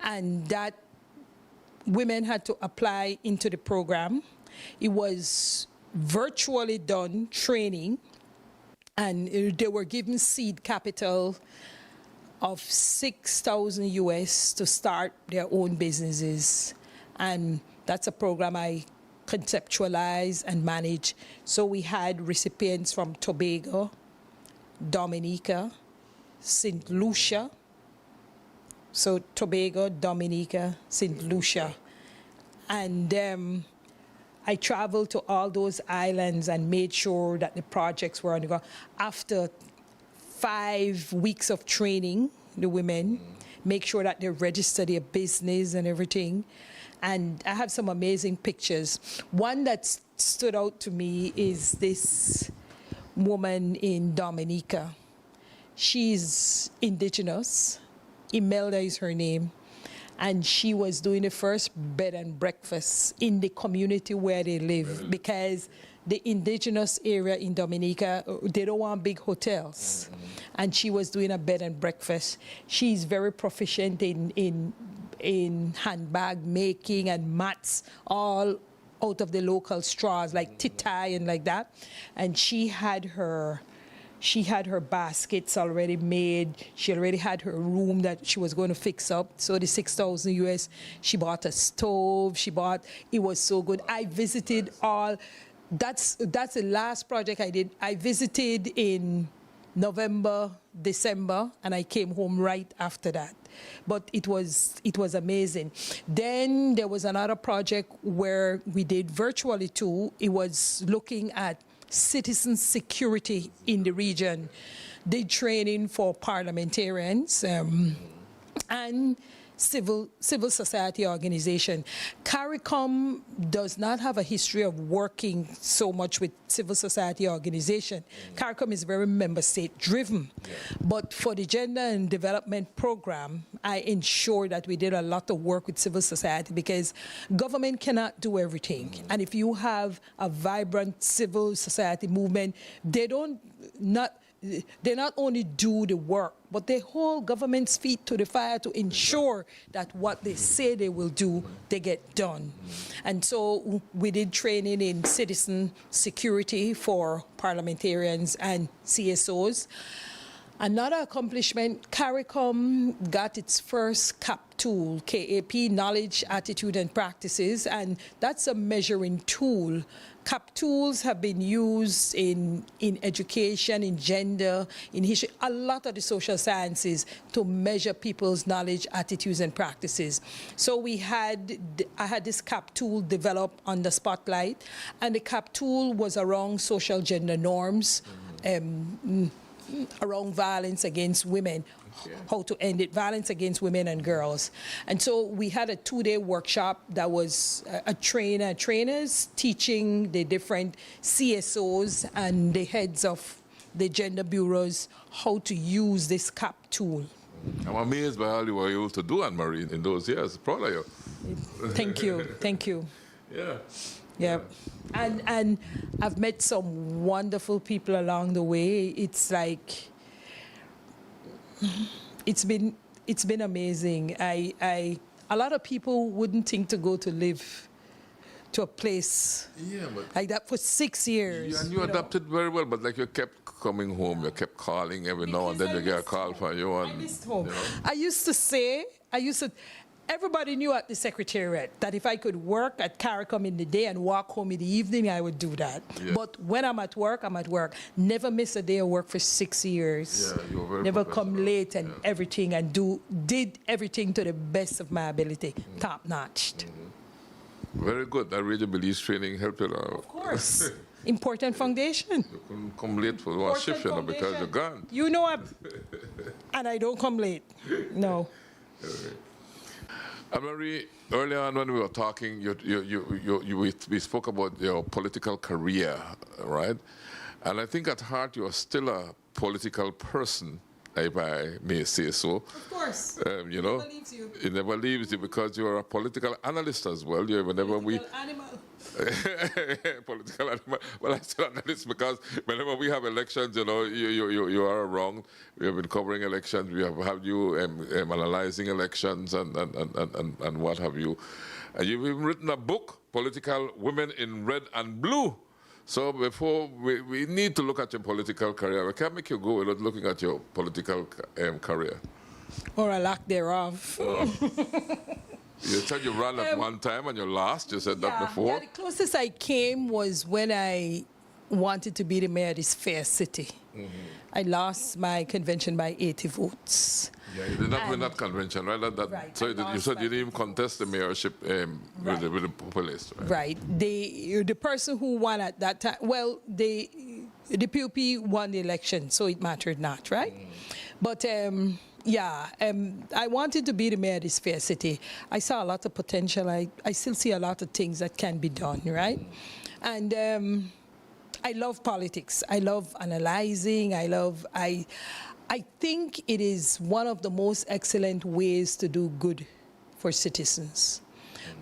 And that women had to apply into the program. It was virtually done training, and they were given seed capital of $6,000 US to start their own businesses. And that's a program I conceptualize and manage. So we had recipients from Tobago, Dominica, St. Lucia. So Tobago, Dominica, St. Lucia. And I traveled to all those islands and made sure that the projects were on the ground. After 5 weeks of training, the women, make sure that they register their business and everything. And I have some amazing pictures. One that stood out to me is this woman in Dominica. She's indigenous. Imelda is her name. And she was doing the first bed and breakfast in the community where they live, because the indigenous area in Dominica, they don't want big hotels. And she was doing a bed and breakfast. She's very proficient in handbag making and mats, all out of the local straws, like titai and like that. And she had her baskets already made. She already had her room that she was going to fix up. So the $6,000 US, she bought a stove. It was so good. I visited all. That's the last project I did. I visited in November, December, and I came home right after that. But it was amazing. Then there was another project where we did virtually too. It was looking at citizen security in the region. Did training for parliamentarians, and civil society organization. CARICOM does not have a history of working so much with civil society organization. CARICOM is very member state driven. But for the Gender and Development Program, I ensured that we did a lot of work with civil society because government cannot do everything. And if you have a vibrant civil society movement, they not only do the work, but they hold government's feet to the fire to ensure that what they say they will do, they get done. And so we did training in citizen security for parliamentarians and CSOs. Another accomplishment, CARICOM got its first CAP tool, KAP, Knowledge, Attitude and Practices, and that's a measuring tool. CAP tools have been used in education, in gender, in history, a lot of the social sciences to measure people's knowledge, attitudes, and practices. So I had this CAP tool developed under Spotlight, and the CAP tool was around social gender norms, around violence against women, how to end it, violence against women and girls. And so we had a 2-day workshop that was trainers teaching the different CSOs and the heads of the gender bureaus how to use this CAP tool. I'm amazed by all you were able to do, Anne-Marie, in those years. Proud of you. Thank you, thank you. Yeah. Yeah. And I've met some wonderful people along the way. It's like, it's been amazing. A lot of people wouldn't think to go to live to a place like that for 6 years. Yeah, and you adapted very well, but like you kept coming home, you kept calling every now and then you get a call from you. And, I missed home. You know. I used to, everybody knew at the Secretariat that if I could work at CARICOM in the day and walk home in the evening, I would do that. Yeah. But when I'm at work, I'm at work. Never miss a day of work for 6 years. Yeah, you were very Never come late and everything, and did everything to the best of my ability, top-notched. Very good. I really Belize training helped you out. Of course. Important foundation. You couldn't come late for one shift, you know, because you're gone. You know, and I don't come late. No. Anne-Marie, earlier on when we were talking, we spoke about your political career, right? And I think at heart you are still a political person, if I may say so. Of course. You know, never leaves you. It never leaves you because you're a political analyst as well. Animal. Political animal. Well, I say analyst because whenever we have elections, you know, you are around. We have been covering elections. We have had you analyzing elections and what have you. And you've even written a book, Political Women in Red and Blue. So before we need to look at your political career. We can't make you go without looking at your political career. Or a lack thereof. You said you ran at one time and you lost. You said that before. Yeah, the closest I came was when I wanted to be the mayor of this fair city. I lost my convention by 80 votes. Yeah, you did not win that convention, right? Right. So you said you didn't even contest the mayorship with the populace, right? Right. The person who won at that time, well, the PUP won the election, so it mattered not, right? But I wanted to be the mayor of this fair city. I saw a lot of potential. I still see a lot of things that can be done, right? And I love politics. I love analyzing. I think it is one of the most excellent ways to do good for citizens.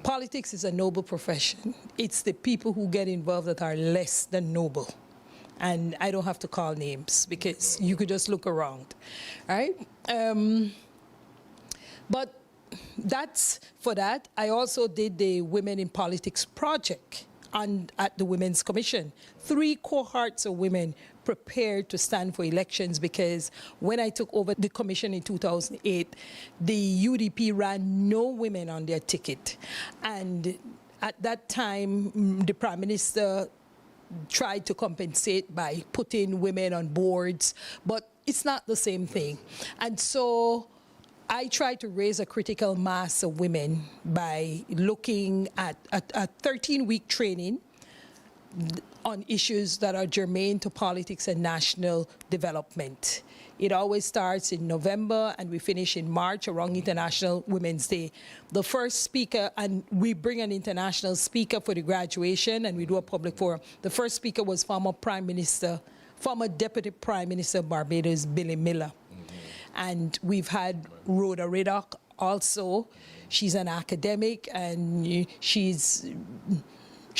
Politics is a noble profession. It's the people who get involved that are less than noble. And I don't have to call names because you could just look around, right? But for that, I also did the Women in Politics project at the Women's Commission. 3 cohorts of women prepared to stand for elections because when I took over the commission in 2008, the UDP ran no women on their ticket. And at that time, the Prime Minister tried to compensate by putting women on boards, but it's not the same thing. And so I tried to raise a critical mass of women by looking at a 13-week training on issues that are germane to politics and national development. It always starts in November and we finish in March around International Women's Day. The first speaker, and we bring an international speaker for the graduation and we do a public forum. The first speaker was former Deputy Prime Minister of Barbados, Billy Miller. And we've had Rhoda Riddoch also. She's an academic and she's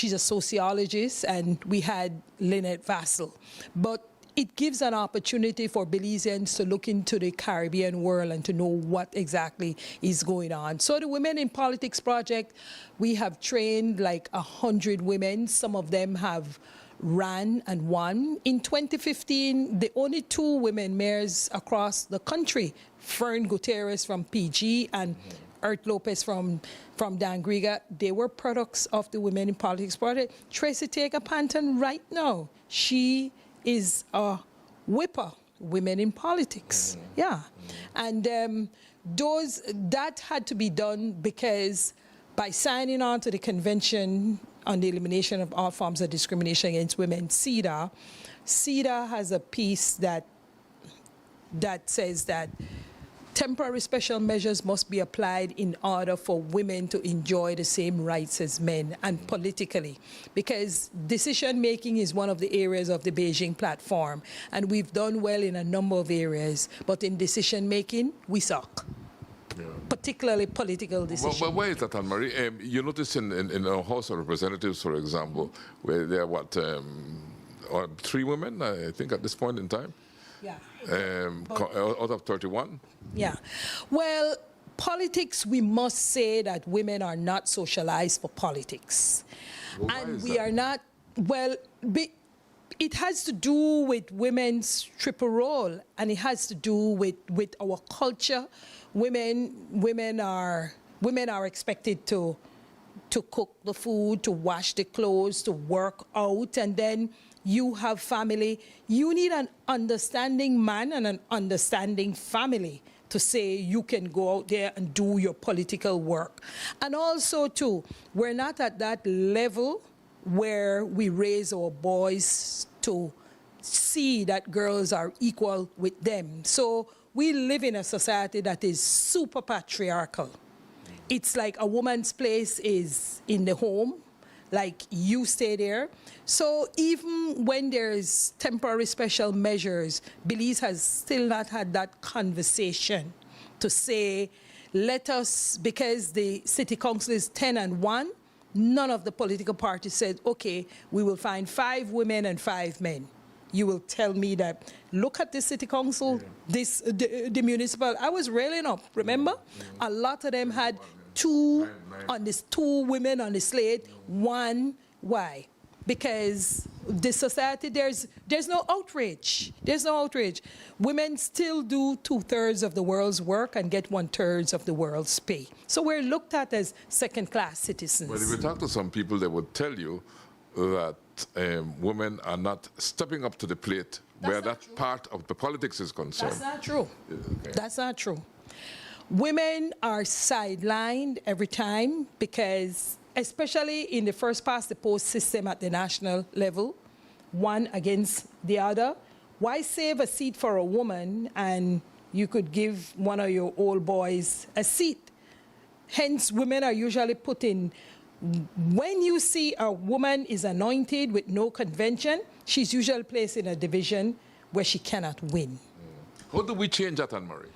a sociologist, and we had Lynette Vassell. But it gives an opportunity for Belizeans to look into the Caribbean world and to know what exactly is going on. So the Women in Politics Project, we have trained like 100 women. Some of them have ran and won. In 2015, the only 2 women mayors across the country, Fern Gutierrez from PG and Earth Lopez from Dangriga, they were products of the Women in Politics Project. Tracy Taker Panton right now, she is a whipper, Women in Politics. Yeah. And that had to be done because by signing on to the Convention on the Elimination of All Forms of Discrimination Against Women, CEDAW has a piece that says that temporary special measures must be applied in order for women to enjoy the same rights as men, and politically, because decision-making is one of the areas of the Beijing platform, and we've done well in a number of areas, but in decision-making, we suck. Yeah. Particularly political decisions. Well, why is that, Anne-Marie? You notice in our House of Representatives, for example, where there are 3 women, I think, at this point in time? Yeah. Out of 31? Yeah. Well, politics, we must say that women are not socialized for politics. Well, and we are not, well, it has to do with women's triple role, and it has to do with our culture. Women are expected to cook the food, to wash the clothes, to work out, and then you have family. You need an understanding man and an understanding family to say you can go out there and do your political work. And also, too, we're not at that level where we raise our boys to see that girls are equal with them. So we live in a society that is super patriarchal. It's like a woman's place is in the home, like you stay there. So even when there's temporary special measures, Belize has still not had that conversation to say, let us, because the city council is 10 and 1, none of the political parties said, okay, we will find 5 women and 5 men. You will tell me that, look at the city council, the municipal. I was railing up, remember? A lot of them had 2 women on the slate. 1, why? Because the society, there's no outrage. There's no outrage. Women still do 2/3 of the world's work and get 1/3 of the world's pay. So we're looked at as second-class citizens. But if you talk to some people, they would tell you that women are not stepping up to the plate where that part of the politics is concerned. That's not true. Okay. That's not true. Women are sidelined every time because, especially in the first past the post system at the national level, one against the other. Why save a seat for a woman and you could give one of your old boys a seat? Hence, women are usually put in. When you see a woman is anointed with no convention, she's usually placed in a division where she cannot win. How do we change that, Anne-Marie?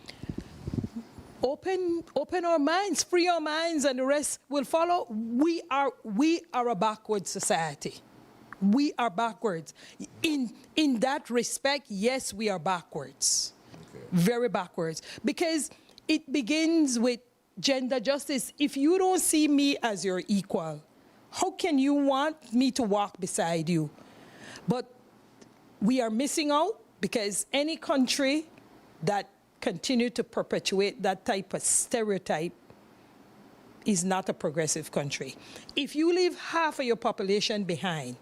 Open our minds, free our minds, and the rest will follow. We are a backward society. We are backwards. In that respect, yes, we are backwards. Okay. Very backwards. Because it begins with gender justice. If you don't see me as your equal, how can you want me to walk beside you? But we are missing out because any country that continue to perpetuate that type of stereotype is not a progressive country. If you leave half of your population behind,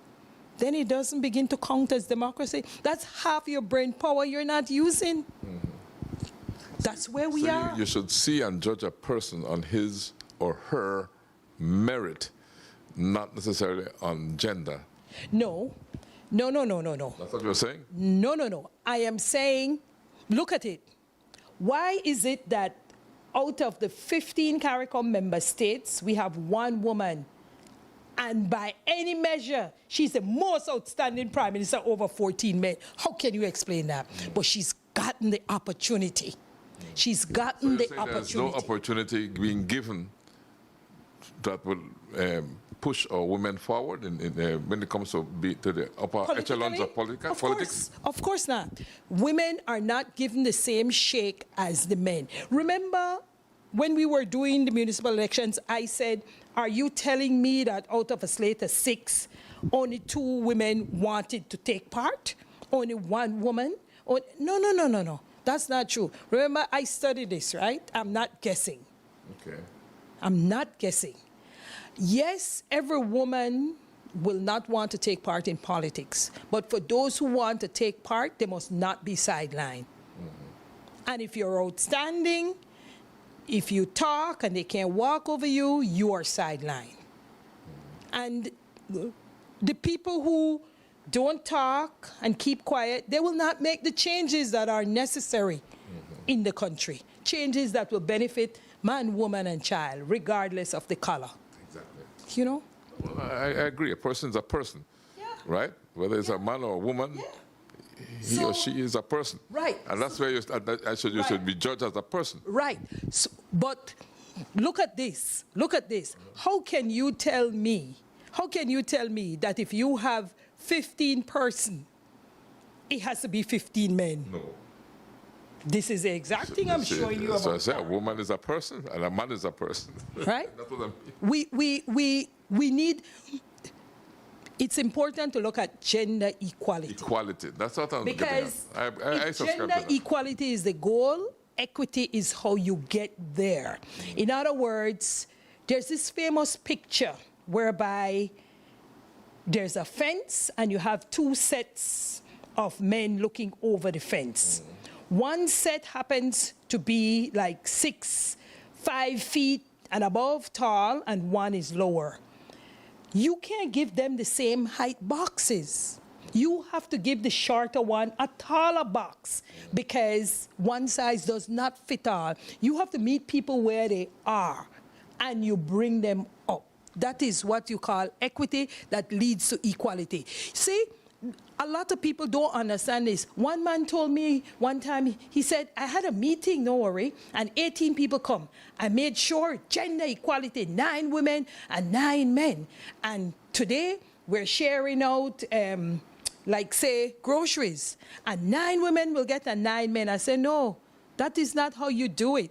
then it doesn't begin to count as democracy. That's half your brain power you're not using. Mm-hmm. That's where we are. You should see and judge a person on his or her merit, not necessarily on gender. No. That's what you're saying? No. I am saying, look at it. Why is it that out of the 15 CARICOM member states, we have one woman, and by any measure, she's the most outstanding prime minister over 14 men? How can you explain that? But she's gotten the opportunity. She's gotten the opportunity. There's no opportunity being given that will push our women forward when it comes to the upper echelons of politics? Of course not. Women are not given the same shake as the men. Remember when we were doing the municipal elections, I said, are you telling me that out of a slate of 6, only 2 women wanted to take part? Only 1 woman? No. That's not true. Remember, I studied this, right? I'm not guessing. Okay. I'm not guessing. Yes, every woman will not want to take part in politics. But for those who want to take part, they must not be sidelined. And if you're outstanding, if you talk and they can't walk over you, you are sidelined. And the people who don't talk and keep quiet, they will not make the changes that are necessary in the country. Changes that will benefit man, woman, and child, regardless of the color. Exactly. You know? Well, I agree. A person's a person, right? Whether it's a man or a woman, he or she is a person. Right. And that's where you should be judged as a person. Right. So, but look at this. Look at this. How can you tell me that if you have 15 persons, it has to be 15 men? No. This is the exact thing I'm showing you about. So I say a woman is a person and a man is a person. Right? That's what I mean. We need, it's important to look at gender equality. Equality. That's what I'm getting at. Because I if subscribe gender to that. equality is the goal, equity is how you get there. In other words, there's this famous picture whereby there's a fence and you have 2 sets of men looking over the fence. One set happens to be like 5 feet and above tall, and one is lower. You can't give them the same height boxes. You have to give the shorter one a taller box because one size does not fit all. You have to meet people where they are and you bring them up. That is what you call equity that leads to equality. See, a lot of people don't understand this. One man told me one time, he said, I had a meeting, no worry, and 18 people come. I made sure gender equality, 9 women and 9 men. And today, we're sharing out, like say, groceries. And 9 women will get and 9 men. I said, no, that is not how you do it.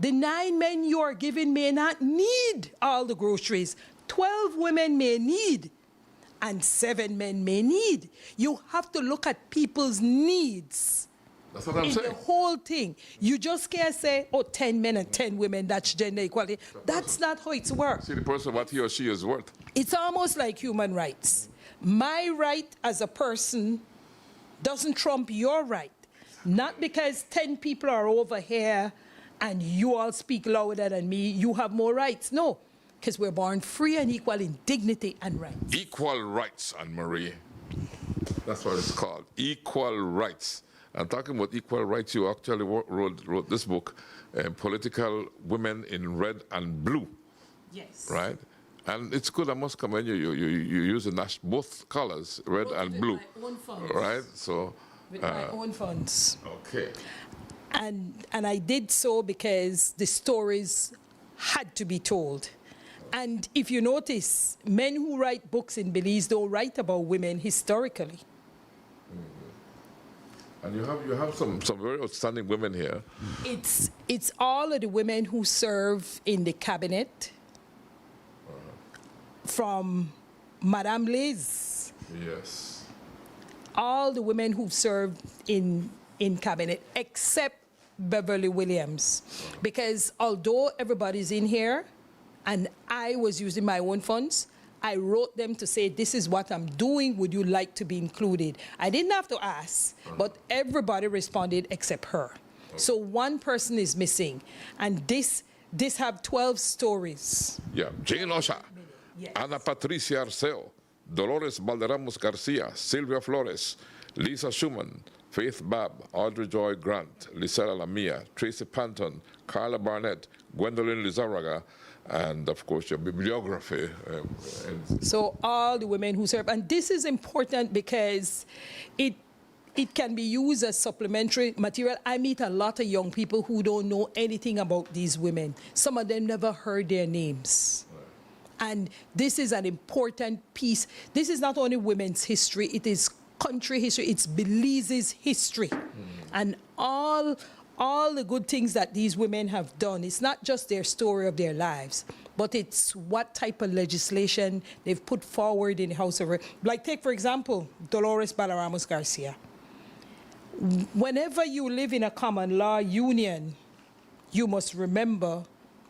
The 9 men you are giving may not need all the groceries. 12 women may need, and 7 men may need. You have to look at people's needs. That's what I'm saying. The whole thing. You just can't say, 10 men and 10 women, that's gender equality. That's not how it works. See the person, what he or she is worth. It's almost like human rights. My right as a person doesn't trump your right. Not because 10 people are over here and you all speak louder than me, you have more rights. No. Because we're born free and equal in dignity and rights. Equal rights, Anne-Marie. That's what it's called. Equal rights. And talking about equal rights, you actually wrote this book, Political Women in Red and Blue. Yes. Right? And it's good, I must commend you. You use both colors, red and blue. My own funds. Right? So. With my own funds. Okay. And I did so because the stories had to be told. And if you notice, men who write books in Belize don't write about women historically. And you have some very outstanding women here. It's all of the women who serve in the cabinet, from Madame Liz. Yes. All the women who've served in cabinet, except Beverly Williams. Because although everybody's in here, and I was using my own funds, I wrote them to say, this is what I'm doing, would you like to be included? I didn't have to ask, but everybody responded except her. So one person is missing, and this have 12 stories. Yeah, Jane Osha, Yes. Anna Patricia Arceo, Dolores Balderramos Garcia, Sylvia Flores, Lisa Schumann, Faith Babb, Audrey Joy Grant, Lisella Lamia, Tracy Panton, Carla Barnett, Gwendolyn Lizarraga, and of course your bibliography. So all the women who serve, and this is important because it can be used as supplementary material. I meet a lot of young people who don't know anything about these women. Some of them never heard their names. And this is an important piece. This is not only women's history, it is country history, it's Belize's history. And all the good things that these women have done, it's not just their story of their lives, but it's what type of legislation they've put forward in the House of Reps. Like take, for example, Dolores Balderramos Garcia. Whenever you live in a common law union, you must remember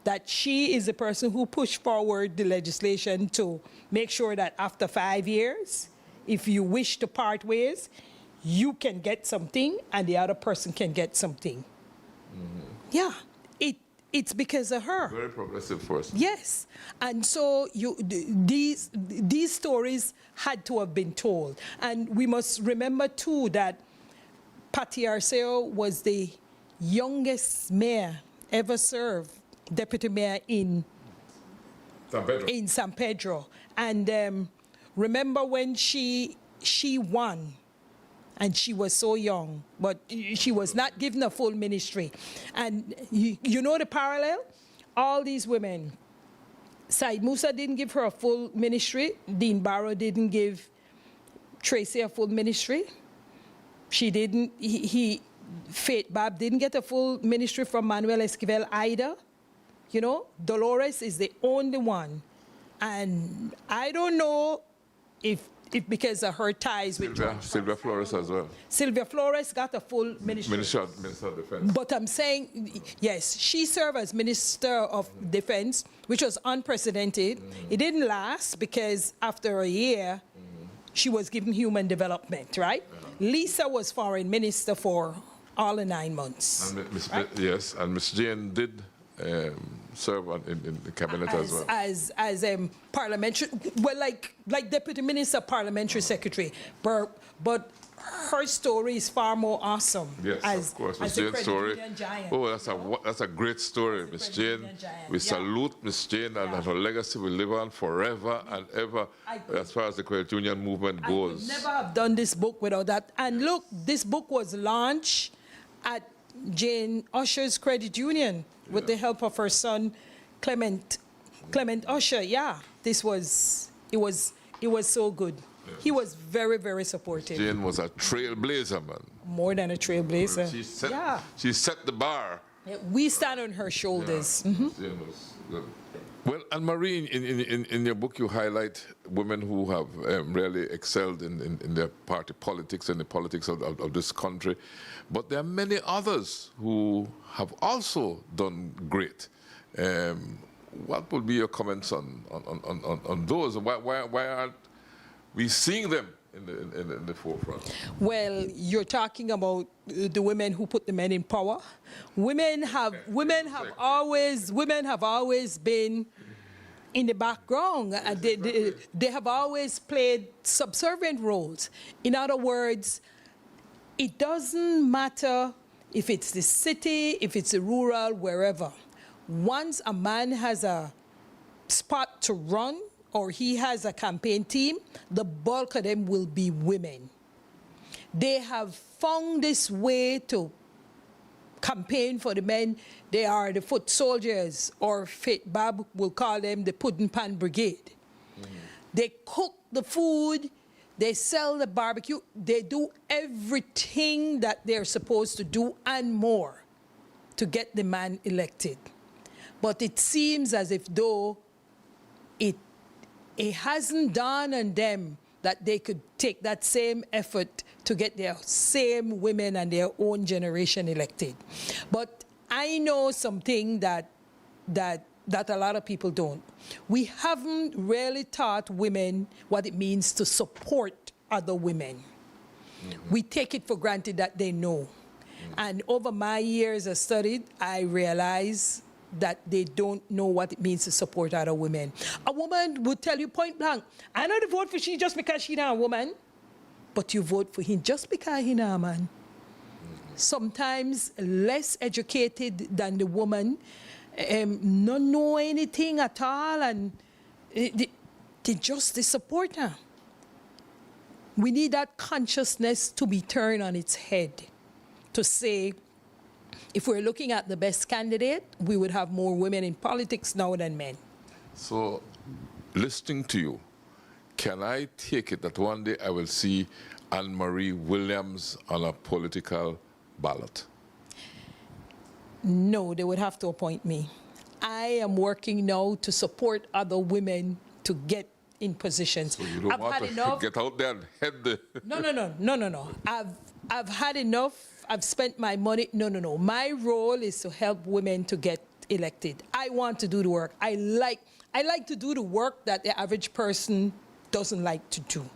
that she is the person who pushed forward the legislation to make sure that after 5 years, if you wish to part ways, you can get something and the other person can get something. Yeah, it's because of her. Very progressive force. Yes, and so these stories had to have been told. And we must remember too that Patty Arceo was the youngest mayor ever served, deputy mayor in San Pedro. And remember when she won, and she was so young, but she was not given a full ministry. And you know the parallel? All these women, Said Musa didn't give her a full ministry. Dean Barrow didn't give Tracy a full ministry. She didn't, Faith Babb didn't get a full ministry from Manuel Esquivel either. You know, Dolores is the only one. And I don't know if because of her ties with Sylvia Flores as well. Sylvia Flores got a full ministry. Minister of Defense. But I'm saying, yes, she served as Minister of Defense, which was unprecedented. It didn't last because after a year, she was given human development, right? Lisa was foreign minister for all the 9 months. And yes, and Miss Jane did serve in the cabinet as well. As parliamentary, well, like deputy minister, parliamentary secretary. But her story is far more awesome. Yes, of course. Miss Jane's story. Oh, that's a great story, Miss Jane. We salute Miss Jane and her legacy will live on forever and ever as far as the credit union movement goes. I would never have done this book without that. And look, this book was launched at Jane Usher's credit union with the help of her son, Clement Usher. Yeah, it was so good. Yes. He was very, very supportive. Jane was a trailblazer, man. More than a trailblazer. She set the bar. Yeah, we stand on her shoulders. Yeah. Jane was good. Well, Anne-Marie, in your book, you highlight women who have really excelled in their party politics and the politics of this country. But there are many others who have also done great. What would be your comments on those? Why aren't we seeing them in the forefront? Well, you're talking about the women who put the men in power. Women have always been in the background. They have always played subservient roles. In other words, it doesn't matter if it's the city, if it's a rural, wherever. Once a man has a spot to run or he has a campaign team, the bulk of them will be women. They have found this way to campaign for the men. They are the foot soldiers, or Faith Babb will call them the pudding pan brigade. They cook the food, they sell the barbecue, they do everything that they're supposed to do and more to get the man elected. But it seems as if though it hasn't dawned on them that they could take that same effort to get their same women and their own generation elected. But I know something that a lot of people don't. We haven't really taught women what it means to support other women. We take it for granted that they know. And over my years of study, I realize that they don't know what it means to support other women. A woman would tell you point blank, I know to vote for she just because she not a woman, but you vote for him just because he not a man. Sometimes less educated than the woman, not know anything at all, and they just support her. We need that consciousness to be turned on its head, to say, if we're looking at the best candidate, we would have more women in politics now than men. So, listening to you, can I take it that one day I will see Anne-Marie Williams on a political ballot? No, they would have to appoint me. I am working now to support other women to get in positions. So you don't want to get out there and head the... No. I've had enough. I've spent my money. No. My role is to help women to get elected. I want to do the work. I like to do the work that the average person doesn't like to do.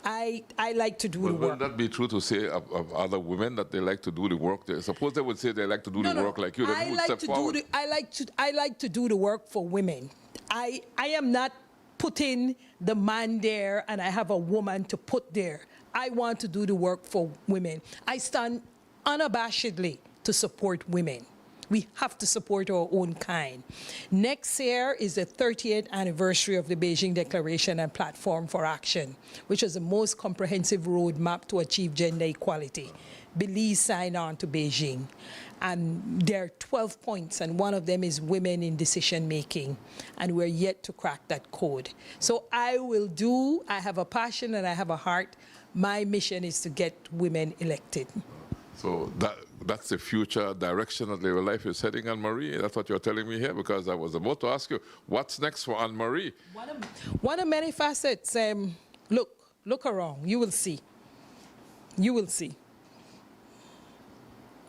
I like to do the work. Wouldn't that be true to say of other women that they like to do the work? Suppose they would say they like to do the work like you. Then who would step forward? I like to do the work for women. I am not putting the man there and I have a woman to put there. I want to do the work for women. I stand unabashedly to support women. We have to support our own kind. Next year is the 30th anniversary of the Beijing Declaration and Platform for Action, which is the most comprehensive roadmap to achieve gender equality. Belize signed on to Beijing. And there are 12 points, and one of them is women in decision-making. And we're yet to crack that code. So I have a passion and I have a heart. My mission is to get women elected. So that's the future direction that your life is heading, Anne-Marie? That's what you're telling me here? Because I was about to ask you, what's next for Anne-Marie? One of many facets. Look around. You will see. You will see.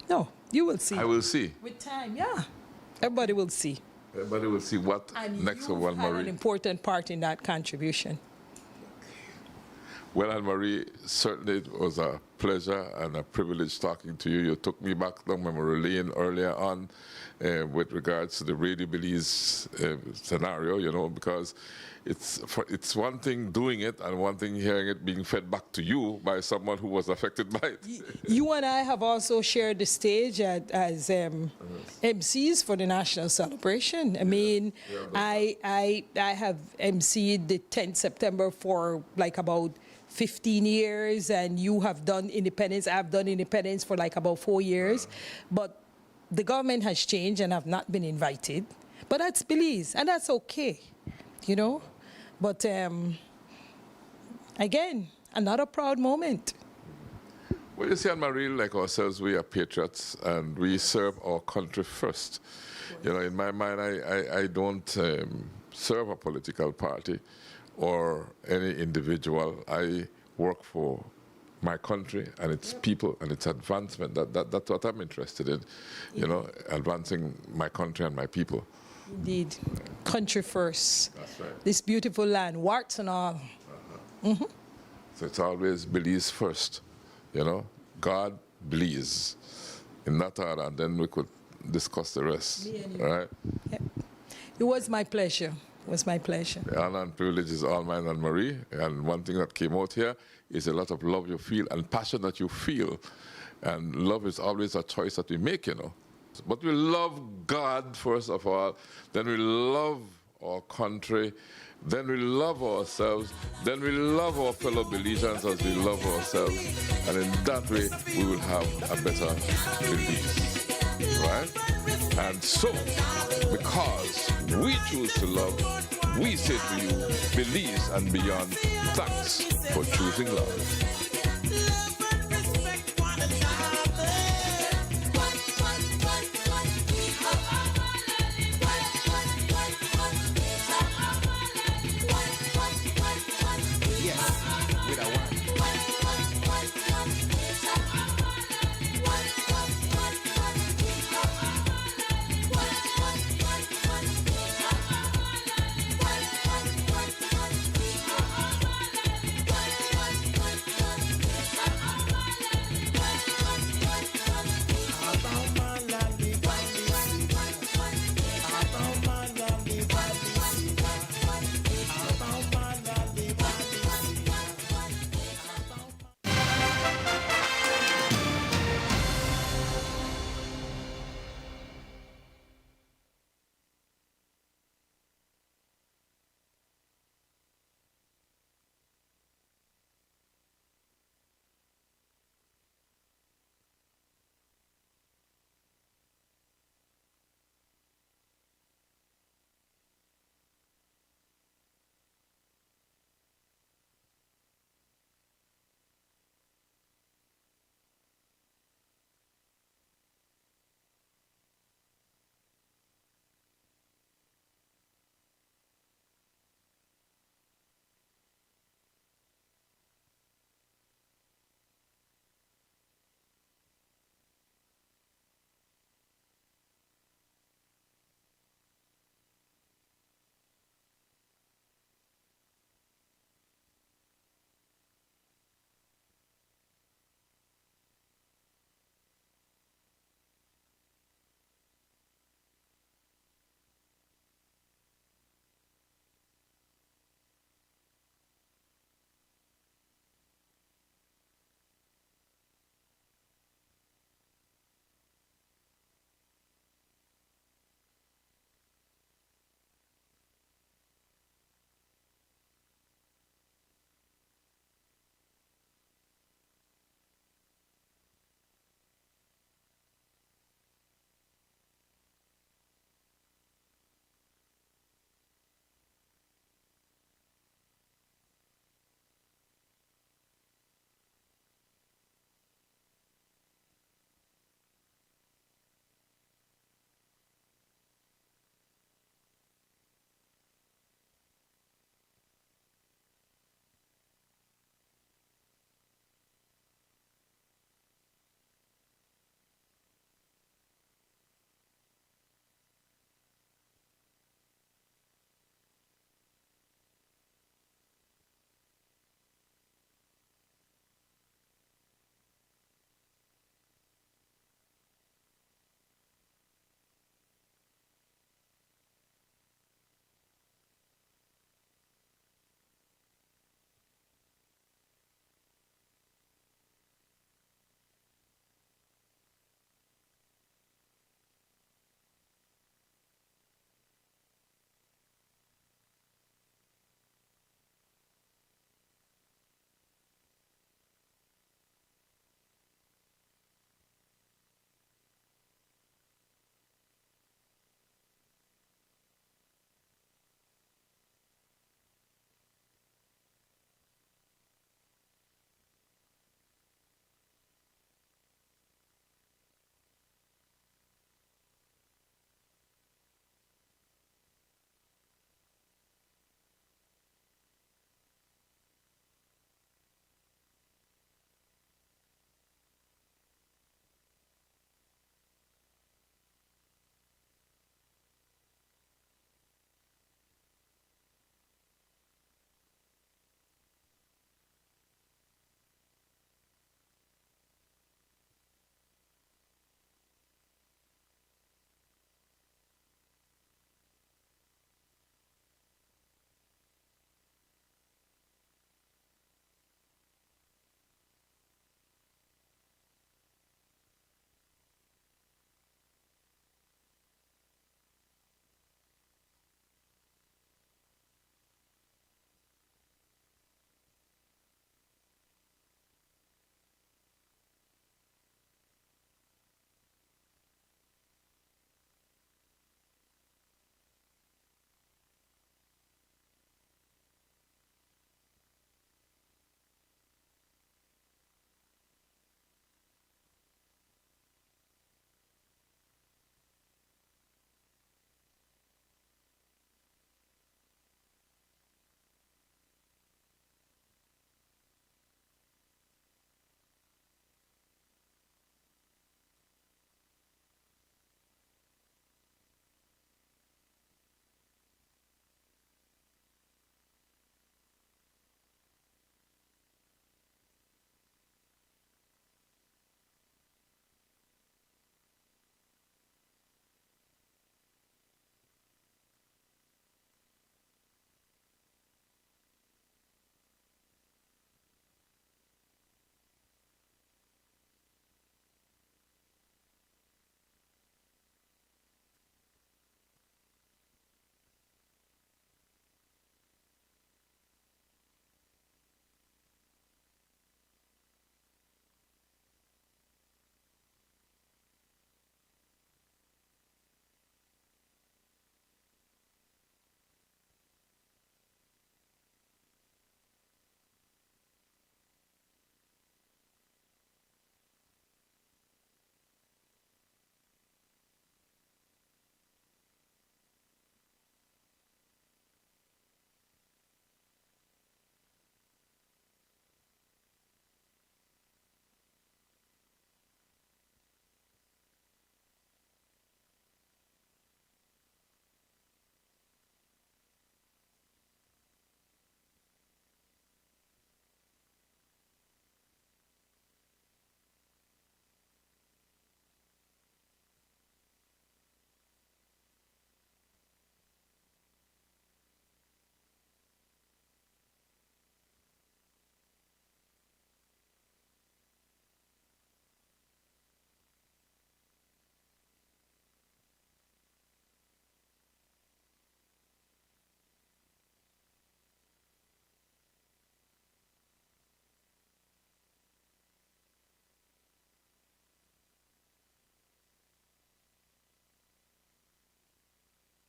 No, you will see. I will see. With time, yeah. Everybody will see. Everybody will see what next for Anne-Marie. And an important part in that contribution. Well, Anne-Marie, certainly it was a pleasure and a privilege talking to you. You took me back down memory lane earlier on with regards to the Radio Belize scenario, you know, because it's one thing doing it and one thing hearing it being fed back to you by someone who was affected by it. You and I have also shared the stage as MCs for the national celebration. I mean, I have MC'd the 10th September for like about 15 years, and you have done independence. I've done independence for like about 4 years. But the government has changed and I've not been invited. But that's Belize, and that's okay, you know. But again, another proud moment. Well, you see, Anne-Marie, like ourselves, we are patriots and we serve our country first. You know, in my mind, I don't serve a political party or any individual. I work for my country and its people and its advancement. That's what I'm interested in, you know, advancing my country and my people. Indeed. Country first. That's right. This beautiful land, warts and all. So it's always Belize first, you know. God, Belize. In that order, and then we could discuss the rest. All right? Yep. It was my pleasure. It was my pleasure. The honor and privilege is all mine, Anne-Marie. And one thing that came out here is a lot of love you feel and passion that you feel. And love is always a choice that we make, you know. But we love God, first of all. Then we love our country. Then we love ourselves. Then we love our fellow Belizeans as we love ourselves. And in that way, we will have a better Belize. Right? And so, because we choose to love, we say to you, Belize and beyond, thanks for choosing love.